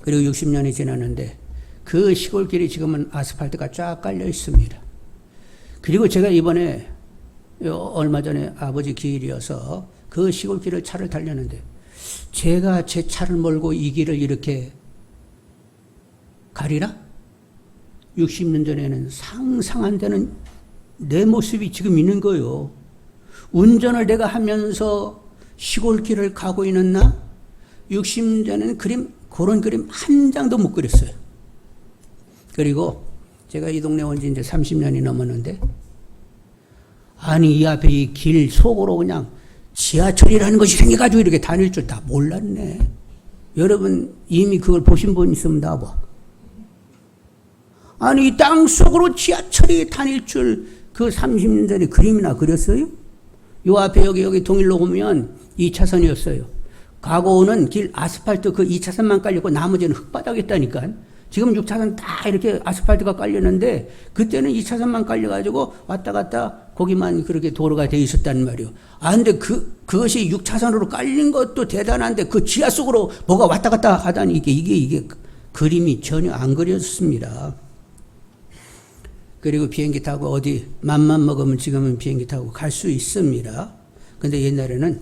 그리고 60년이 지났는데 그 시골길이 지금은 아스팔트가 쫙 깔려 있습니다. 그리고 제가 이번에 얼마 전에 아버지 기일이어서 그 시골길을 차를 달렸는데 제가 제 차를 몰고 이 길을 이렇게 가리라? 60년 전에는 상상 안 되는 내 모습이 지금 있는 거예요. 운전을 내가 하면서 시골길을 가고 있는 나 60년 전에는 그런 그림 한 장도 못 그렸어요. 그리고 제가 이 동네 온 지 이제 30년이 넘었는데 아니 이 앞에 이 길 속으로 그냥 지하철이라는 것이 생겨가지고 이렇게 다닐 줄 다 몰랐네. 여러분 이미 그걸 보신 분 있으면 나와봐. 아니 이 땅 속으로 지하철이 다닐 줄 그 30년 전에 그림이나 그렸어요? 요 앞에 여기 동일로 오면 2차선이었어요. 가고 오는 길 아스팔트 그 2차선만 깔렸고 나머지는 흙바닥이었다니까. 지금 6차선 다 이렇게 아스팔트가 깔렸는데 그때는 2차선만 깔려가지고 왔다 갔다 거기만 그렇게 도로가 돼 있었단 말이에요. 근데 그것이 6차선으로 깔린 것도 대단한데 그 지하 속으로 뭐가 왔다 갔다 하다니 이게 그림이 전혀 안 그려졌습니다. 그리고 비행기 타고 어디 맘만 먹으면 지금은 비행기 타고 갈 수 있습니다. 근데 옛날에는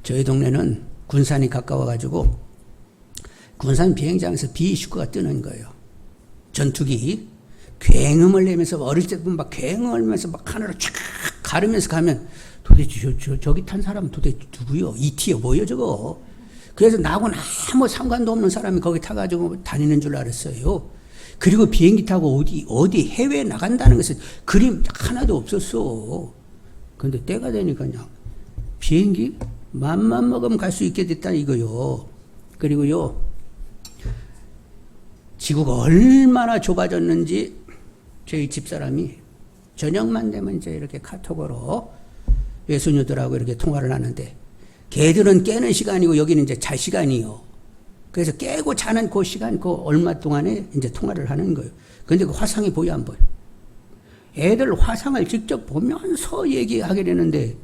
저희 동네는 군산이 가까워가지고 군산 비행장에서 B-29가 뜨는 거예요. 전투기. 굉음을 내면서 어릴 때도 막 굉음을 내면서 막 하늘을 쫙 가르면서 가면 도대체 저기 탄 사람은 도대체 누구요? ET요? 뭐요 저거? 그래서 나하고는 아무 상관도 없는 사람이 거기 타가지고 다니는 줄 알았어요. 그리고 비행기 타고 어디 해외에 나간다는 것은 그림 하나도 없었어. 근데 때가 되니까 그냥 비행기 맘만 먹으면 갈 수 있게 됐다 이거요. 그리고요, 지구가 얼마나 좁아졌는지 저희 집사람이 저녁만 되면 이제 이렇게 카톡으로 외손녀들하고 이렇게 통화를 하는데 걔들은 깨는 시간이고 여기는 이제 잘 시간이요. 그래서 깨고 자는 그 시간, 그 얼마 동안에 이제 통화를 하는 거예요. 근데 그 화상이 보여, 안 보여? 애들 화상을 직접 보면서 얘기하게 되는데,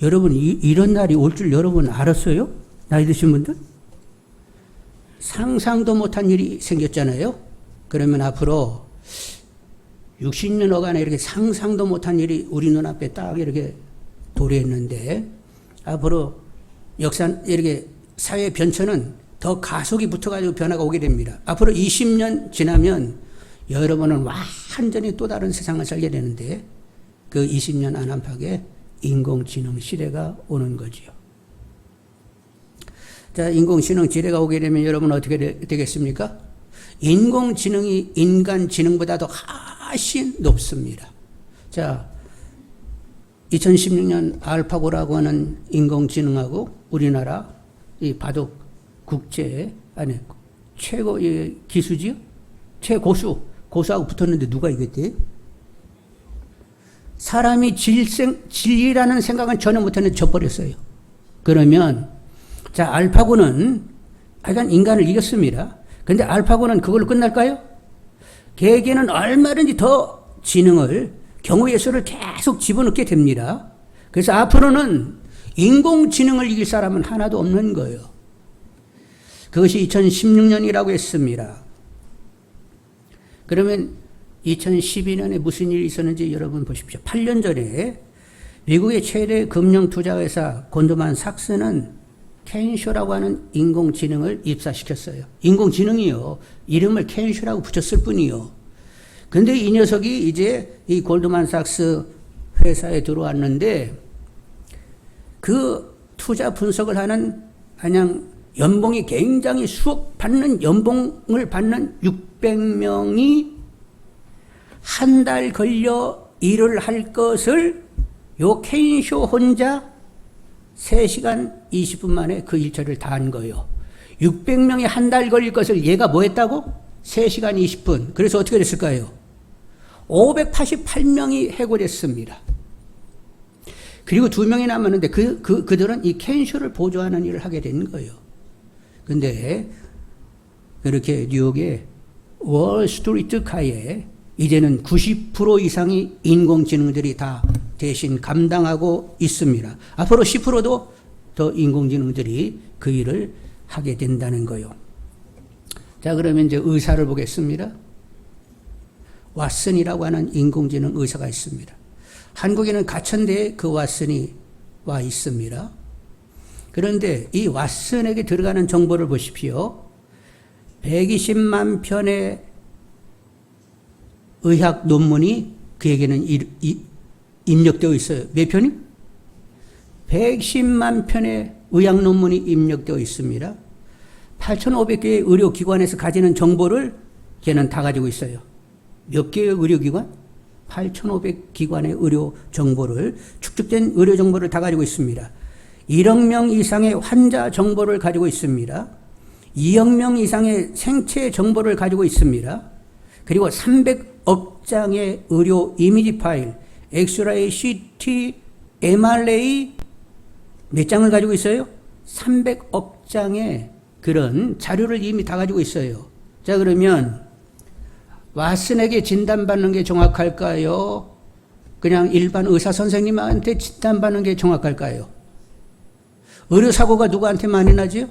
여러분, 이런 날이 올 줄 여러분 알았어요? 나이 드신 분들? 상상도 못한 일이 생겼잖아요? 그러면 앞으로 60년 어간에 이렇게 상상도 못한 일이 우리 눈앞에 딱 이렇게 도래했는데, 앞으로 이렇게 사회 변천은 더 가속이 붙어가지고 변화가 오게 됩니다. 앞으로 20년 지나면 여러분은 완전히 또 다른 세상을 살게 되는데 그 20년 안팎에 인공지능 시대가 오는 거지요. 자, 인공지능 시대가 오게 되면 여러분 어떻게 되겠습니까? 인공지능이 인간 지능보다도 훨씬 높습니다. 자, 2016년 알파고라고 하는 인공지능하고 우리나라 이 바둑 국제 안에 최고 기수지요? 최고수하고 붙었는데 누가 이겼대요? 사람이 진리라는 생각은 전혀 못했는데 져버렸어요. 그러면 자, 알파고는 하여간 인간을 이겼습니다. 근데 알파고는 그걸로 끝날까요? 걔에게는 얼마든지 더 지능을, 경우의 수를 계속 집어넣게 됩니다. 그래서 앞으로는 인공지능을 이길 사람은 하나도 없는 거예요. 그것이 2016년이라고 했습니다. 그러면 2012년에 무슨 일이 있었는지 여러분 보십시오. 8년 전에 미국의 최대 금융투자회사 곤드만 삭스는 켄쇼라고 하는 인공지능을 입사시켰어요. 인공지능이요. 이름을 켄쇼라고 붙였을 뿐이요. 근데 이 녀석이 이제 이 골드만 삭스 회사에 들어왔는데 그 투자 분석을 하는 그냥 연봉이 굉장히 수억 받는 연봉을 받는 600명이 한 달 걸려 일을 할 것을 요 켄쇼 혼자 3시간 20분 만에 그 일처리를 다 한 거예요. 600명이 한 달 걸릴 것을 얘가 뭐 했다고? 3시간 20분. 그래서 어떻게 됐을까요? 588명이 해고됐습니다. 그리고 2명이 남았는데 그들은 이 캔쇼를 보조하는 일을 하게 된 거예요. 근데 그렇게 뉴욕의 월스트리트 카에 이제는 90% 이상이 인공지능들이 다 대신 감당하고 있습니다. 앞으로 10%도 더 인공지능들이 그 일을 하게 된다는 거예요. 자, 그러면 이제 의사를 보겠습니다. 왓슨이라고 하는 인공지능 의사가 있습니다. 한국에는 가천대에 그 왓슨이 와 있습니다. 그런데 이 왓슨에게 들어가는 정보를 보십시오. 120만 편의 의학 논문이 그에게는 입력되어 있어요. 몇 편이? 110만 편의 의학 논문이 입력되어 있습니다. 8,500개의 의료기관에서 가지는 정보를 걔는 다 가지고 있어요. 몇 개의 의료기관? 8,500기관의 의료 정보를, 축적된 의료 정보를 다 가지고 있습니다. 1억 명 이상의 환자 정보를 가지고 있습니다. 2억 명 이상의 생체 정보를 가지고 있습니다. 그리고 300억 장의 의료 이미지 파일, 엑스레이, CT, MRA 몇 장을 가지고 있어요? 300억 장의 그런 자료를 이미 다 가지고 있어요. 자, 그러면 왓슨에게 진단받는 게 정확할까요? 그냥 일반 의사 선생님한테 진단받는 게 정확할까요? 의료사고가 누구한테 많이 나지요?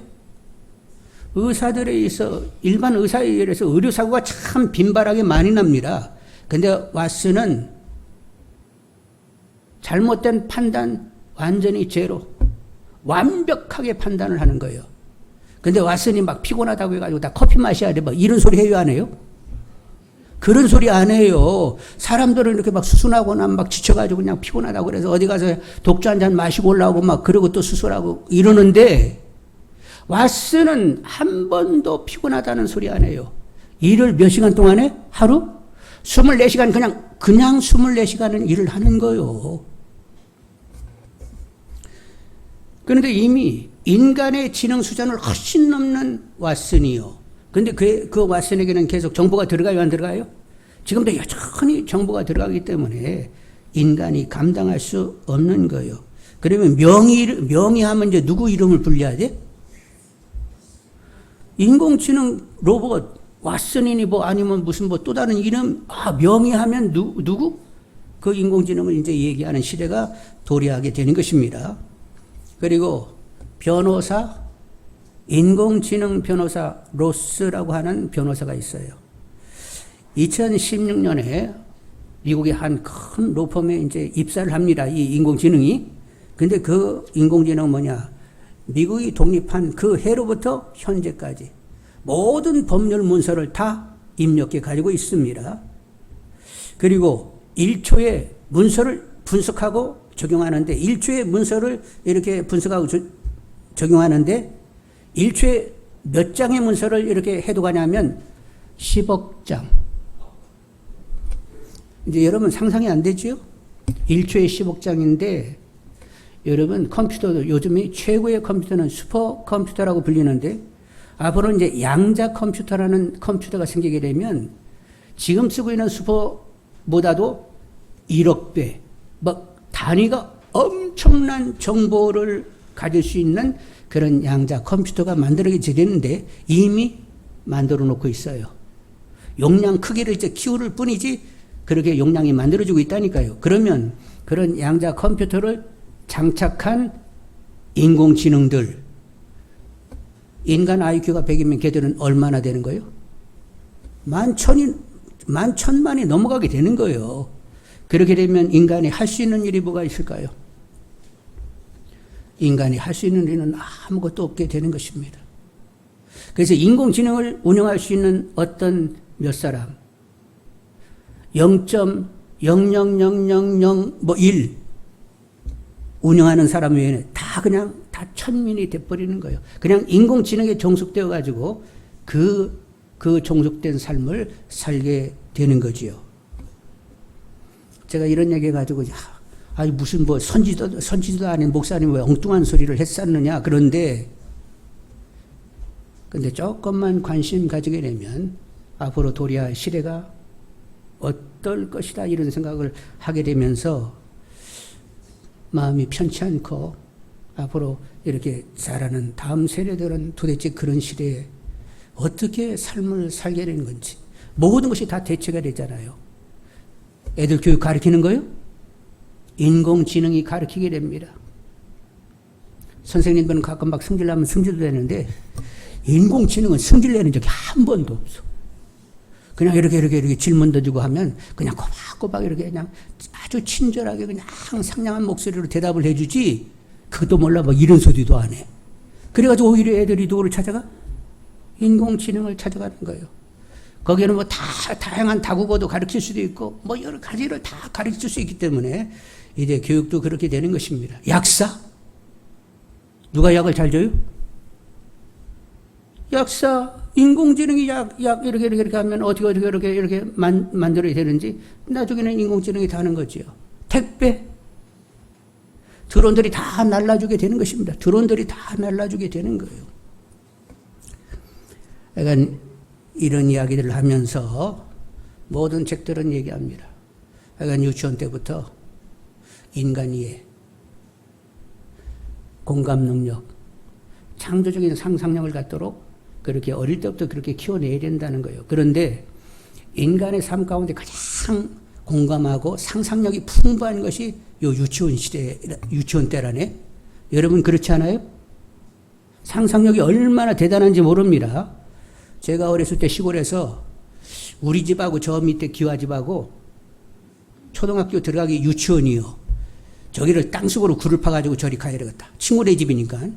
의사들에 의해서, 일반 의사에 의해서 의료사고가 참 빈발하게 많이 납니다. 근데 왓슨은 잘못된 판단 완전히 제로, 완벽하게 판단을 하는 거예요. 근데 왓슨이 막 피곤하다고 해가지고 나 커피 마셔야 돼, 막 이런 소리 해요, 안 해요? 그런 소리 안 해요. 사람들은 이렇게 막 수순하거나 막 지쳐가지고 그냥 피곤하다고 그래서 어디 가서 독주 한 잔 마시고 올라오고 막 그러고 또 수술하고 이러는데, 왓슨은 한 번도 피곤하다는 소리 안 해요. 일을 몇 시간 동안 해? 하루? 24시간 그냥 24시간은 일을 하는 거예요. 그런데 이미 인간의 지능 수준을 훨씬 넘는 왓슨이요. 근데 그 왓슨에게는 계속 정보가 들어가요, 안 들어가요? 지금도 여전히 정보가 들어가기 때문에 인간이 감당할 수 없는 거예요. 그러면 명의하면 이제 누구 이름을 불려야 돼? 인공지능 로봇, 왓슨이니 뭐 아니면 무슨 뭐 또 다른 이름, 명의하면 누구? 그 인공지능을 이제 얘기하는 시대가 도래하게 되는 것입니다. 그리고 변호사, 인공지능 변호사 로스라고 하는 변호사가 있어요. 2016년에 미국의 한 큰 로펌에 이제 입사를 합니다. 이 인공지능이. 근데 그 인공지능은 뭐냐? 미국이 독립한 그 해로부터 현재까지 모든 법률 문서를 다 입력해 가지고 있습니다. 그리고 1초의 문서를 분석하고 적용하는데, 1초의 문서를 이렇게 분석하고 적용하는데 1초에 몇 장의 문서를 이렇게 해독하냐면 10억 장. 이제 여러분 상상이 안 되지요? 1초에 10억 장인데, 여러분 컴퓨터도 요즘에 최고의 컴퓨터는 슈퍼컴퓨터라고 불리는데, 앞으로 이제 양자 컴퓨터라는 컴퓨터가 생기게 되면 지금 쓰고 있는 슈퍼보다도 1억 배, 막 단위가 엄청난 정보를 가질 수 있는 그런 양자 컴퓨터가 만들어지게 되는데 이미 만들어 놓고 있어요. 용량 크기를 이제 키울 뿐이지 그렇게 용량이 만들어지고 있다니까요. 그러면 그런 양자 컴퓨터를 장착한 인공지능들, 인간 IQ가 100이면 걔들은 얼마나 되는 거예요? 11,000만이 넘어가게 되는 거예요. 그렇게 되면 인간이 할 수 있는 일이 뭐가 있을까요? 인간이 할 수 있는 일은 아무것도 없게 되는 것입니다. 그래서 인공지능을 운영할 수 있는 어떤 몇 사람, 0.0000001 운영하는 사람 외에는 다 천민이 돼버리는 거예요. 그냥 인공지능에 종속되어 가지고 그 종속된 삶을 살게 되는 거지요. 제가 이런 얘기 해가지고, 무슨 뭐 선지도 아닌 목사님 왜 엉뚱한 소리를 했었느냐. 근데 조금만 관심 가지게 되면 앞으로 도래할 시대가 어떨 것이다, 이런 생각을 하게 되면서 마음이 편치 않고 앞으로 이렇게 자라는 다음 세대들은 도대체 그런 시대에 어떻게 삶을 살게 되는 건지 모든 것이 다 대체가 되잖아요. 애들 교육 가르치는 거요? 인공지능이 가르치게 됩니다. 선생님들은 가끔 막 승질나면 승질도 내는데 인공지능은 승질내는 적이 한 번도 없어. 그냥 이렇게 질문 던지고 하면 그냥 꼬박꼬박 이렇게 그냥 아주 친절하게 그냥 상냥한 목소리로 대답을 해주지 그것도 몰라 뭐 이런 소리도 안 해. 그래가지고 오히려 애들이 누구를 찾아가? 인공지능을 찾아가는 거예요. 거기에는 뭐 다양한 다국어도 가르칠 수도 있고 뭐 여러 가지를 다 가르칠 수 있기 때문에 이제 교육도 그렇게 되는 것입니다. 약사? 누가 약을 잘 줘요? 약사, 인공지능이 약 이렇게 하면 어떻게 이렇게 만들어야 되는지 나중에는 인공지능이 다 하는 거지요. 택배? 드론들이 다 날라주게 되는 것입니다. 드론들이 다 날라주게 되는 거예요. 그러니까 이런 이야기들을 하면서 모든 책들은 얘기합니다. 그러니까 유치원 때부터 인간이의 공감 능력, 창조적인 상상력을 갖도록 그렇게 어릴 때부터 그렇게 키워내야 된다는 거예요. 그런데 인간의 삶 가운데 가장 공감하고 상상력이 풍부한 것이 요 유치원 때라네. 여러분 그렇지 않아요? 상상력이 얼마나 대단한지 모릅니다. 제가 어렸을 때 시골에서 우리 집하고 저 밑에 기와집하고 초등학교 들어가기 유치원이요. 저기를 땅속으로 굴을 파가지고 저리 가야 되겠다. 친구네 집이니까.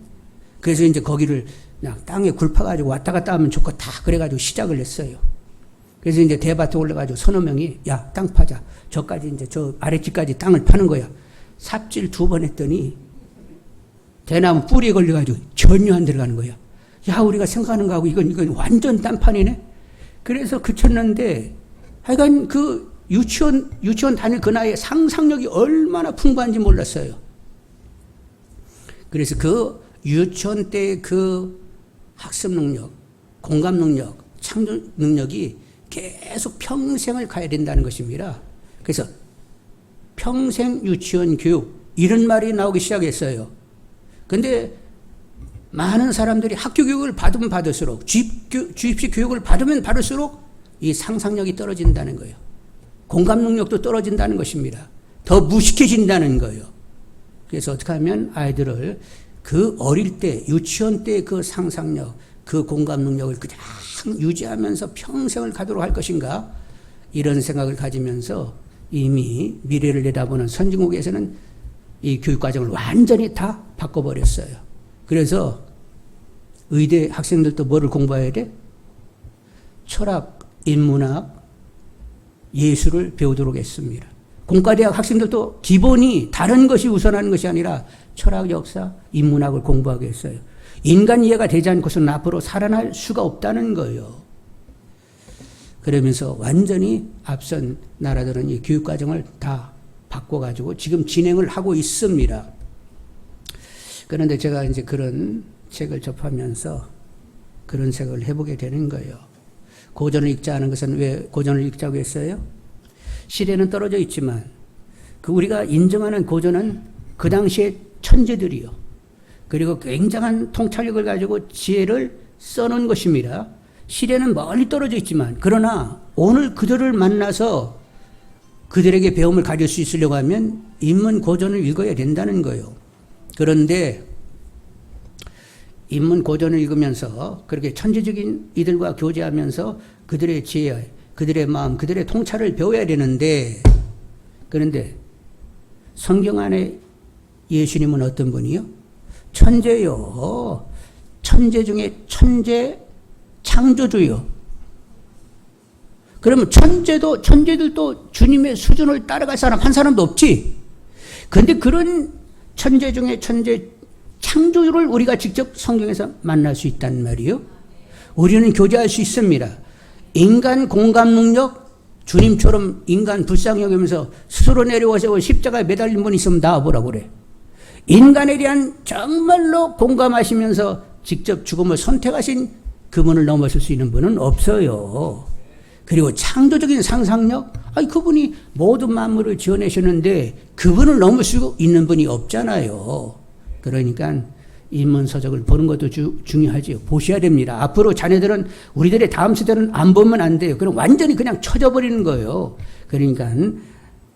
그래서 이제 거기를 그냥 땅에 굴 파가지고 왔다 갔다 하면 좋겠다. 그래가지고 시작을 했어요. 그래서 이제 대밭에 올라가지고 서너 명이 야, 땅 파자. 저까지 이제 저 아랫집까지 땅을 파는 거야. 삽질 2번 했더니 대나무 뿌리에 걸려가지고 전혀 안 들어가는 거야. 야, 우리가 생각하는 거하고 이건 완전 딴판이네. 그래서 그쳤는데 하여간 그 유치원 다닐 그 나이에 상상력이 얼마나 풍부한지 몰랐어요. 그래서 그 유치원 때 그 학습 능력, 공감 능력, 창조 능력이 계속 평생을 가야 된다는 것입니다. 그래서 평생 유치원 교육 이런 말이 나오기 시작했어요. 근데 많은 사람들이 학교 교육을 받으면 받을수록 주입식 교육을 받으면 받을수록 이 상상력이 떨어진다는 거예요. 공감 능력도 떨어진다는 것입니다. 더 무식해진다는 거예요. 그래서 어떻게 하면 아이들을 그 어릴 때 유치원 때 그 상상력, 그 공감 능력을 그냥 유지하면서 평생을 가도록 할 것인가 이런 생각을 가지면서 이미 미래를 내다보는 선진국에서는 이 교육과정을 완전히 다 바꿔버렸어요. 그래서 의대 학생들도 뭐를 공부해야 돼? 철학, 인문학, 예술을 배우도록 했습니다. 공과대학 학생들도 기본이 다른 것이 우선하는 것이 아니라 철학, 역사, 인문학을 공부하게 했어요. 인간 이해가 되지 않고서는 앞으로 살아날 수가 없다는 거예요. 그러면서 완전히 앞선 나라들은 이 교육과정을 다 바꿔가지고 지금 진행을 하고 있습니다. 그런데 제가 이제 그런 책을 접하면서 그런 생각을 해보게 되는 거예요. 고전을 읽자 하는 것은 왜 고전을 읽자고 했어요? 시대는 떨어져 있지만 그 우리가 인정하는 고전은 그 당시에 천재들이요. 그리고 굉장한 통찰력을 가지고 지혜를 써놓은 것입니다. 시대는 멀리 떨어져 있지만 그러나 오늘 그들을 만나서 그들에게 배움을 가질 수 있으려고 하면 인문 고전을 읽어야 된다는 거예요. 그런데 인문 고전을 읽으면서 그렇게 천재적인 이들과 교제하면서 그들의 지혜, 그들의 마음, 그들의 통찰을 배워야 되는데 그런데 성경 안에 예수님은 어떤 분이요? 천재요. 천재 중에 천재 창조주요. 그러면 천재들도 주님의 수준을 따라갈 사람 한 사람도 없지. 그런데 그런 천재 중에 천재 창조주를 우리가 직접 성경에서 만날 수 있단 말이에요. 우리는 교제할 수 있습니다. 인간 공감 능력, 주님처럼 인간 불쌍히 여기면서 스스로 내려와서 십자가에 매달린 분 있으면 나와보라고 그래. 인간에 대한 정말로 공감하시면서 직접 죽음을 선택하신 그분을 넘어설 수 있는 분은 없어요. 그리고 창조적인 상상력. 아니, 그분이 모든 만물을 지어내셨는데 그분을 넘을 수 있는 분이 없잖아요. 그러니까 인문서적을 보는 것도 중요하지요. 보셔야 됩니다. 앞으로 자녀들은, 우리들의 다음 세대는 안 보면 안 돼요. 그럼 완전히 그냥 쳐져버리는 거예요. 그러니까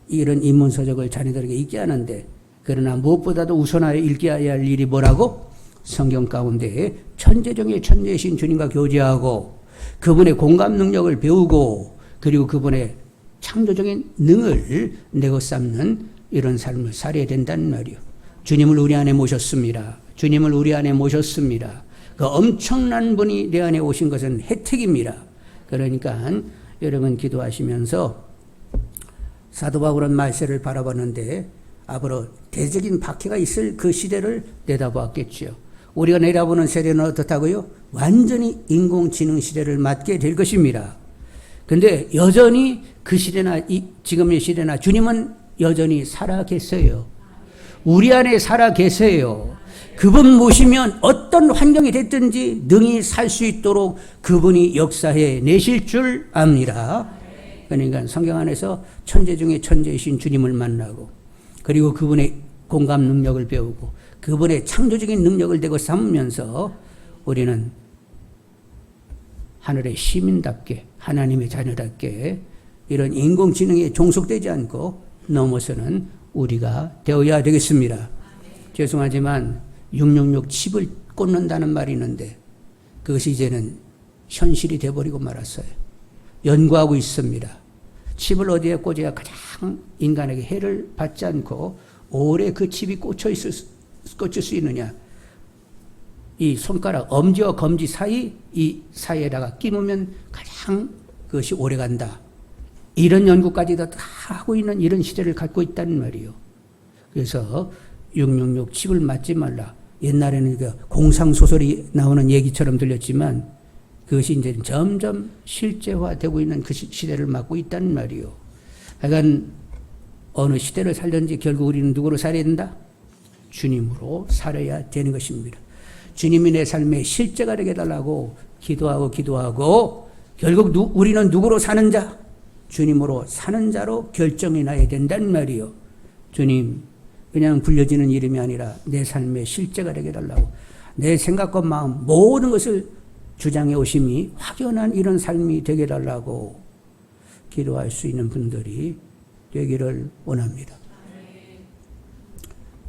이런 인문서적을 자녀들에게 읽게 하는데, 그러나 무엇보다도 우선하여 읽게 할 일이 뭐라고? 성경 가운데 천재 중에 천재이신 주님과 교제하고 그분의 공감 능력을 배우고, 그리고 그분의 창조적인 능을 내고 쌓는 이런 삶을 살아야 된다는 말이요. 주님을 우리 안에 모셨습니다. 주님을 우리 안에 모셨습니다. 그 엄청난 분이 내 안에 오신 것은 혜택입니다. 그러니까 여러분 기도하시면서 사도 바울은 말세를 바라봤는데 앞으로 대적인 박해가 있을 그 시대를 내다보았겠지요. 우리가 내다보는 세대는 어떻다고요? 완전히 인공지능 시대를 맞게 될 것입니다. 근데 여전히 그 시대나 지금의 시대나 주님은 여전히 살아 계세요. 우리 안에 살아 계세요. 그분 모시면 어떤 환경이 됐든지 능히 살 수 있도록 그분이 역사해 내실 줄 압니다. 그러니까 성경 안에서 천재 중에 천재이신 주님을 만나고, 그리고 그분의 공감 능력을 배우고 그분의 창조적인 능력을 대고 삼으면서 우리는 하늘의 시민답게, 하나님의 자녀답게 이런 인공지능에 종속되지 않고 넘어서는 우리가 되어야 되겠습니다. 죄송하지만 666 칩을 꽂는다는 말이 있는데 그것이 이제는 현실이 되어버리고 말았어요. 연구하고 있습니다. 칩을 어디에 꽂아야 가장 인간에게 해를 받지 않고 오래 그 칩이 꽂힐 수 있느냐. 이 손가락 엄지와 검지 사이, 이 사이에다가 끼우면 가장 그것이 오래 간다. 이런 연구까지도 다 하고 있는 이런 시대를 갖고 있다는 말이에요. 그래서 666 칩을 맞지 말라. 옛날에는 그 공상소설이 나오는 얘기처럼 들렸지만 그것이 이제 점점 실제화되고 있는 그 시대를 맞고 있다는 말이에요. 하여간 어느 시대를 살든지 결국 우리는 누구로 살아야 된다? 주님으로 살아야 되는 것입니다. 주님이 내 삶의 실제가 되게 해달라고 기도하고 결국 우리는 누구로 사는 자? 주님으로 사는 자로 결정해 놔야 된다는 말이에요. 주님, 그냥 불려지는 이름이 아니라 내 삶의 실제가 되게 해달라고, 내 생각과 마음 모든 것을 주장해 오심이 확연한 이런 삶이 되게 해달라고 기도할 수 있는 분들이 되기를 원합니다.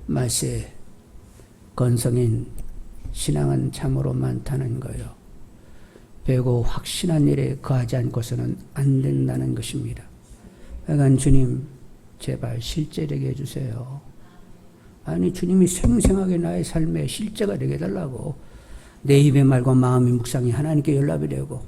말세 건성인 신앙은 참으로 많다는 거요. 배고 확신한 일에 거하지 않고서는 안 된다는 것입니다. 그러니까 주님 제발 실제 되게 해주세요. 아니 주님이 생생하게 나의 삶에 실제가 되게 해달라고, 내 입의 말과 마음의 묵상이 하나님께 연락이 되고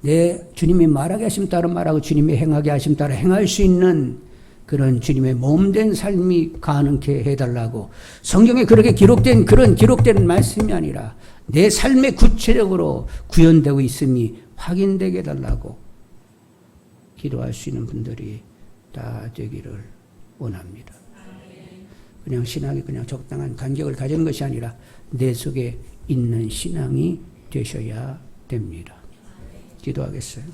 내 주님이 말하게 하심 따라 말하고 주님이 행하게 하심 따라 행할 수 있는 그런 주님의 몸된 삶이 가능케 해달라고, 성경에 그렇게 기록된 그런 기록된 말씀이 아니라 내 삶에 구체적으로 구현되고 있음이 확인되게 해달라고 기도할 수 있는 분들이 다 되기를 원합니다. 그냥 신앙이 그냥 적당한 간격을 가지는 것이 아니라 내 속에 있는 신앙이 되셔야 됩니다. 기도하겠어요.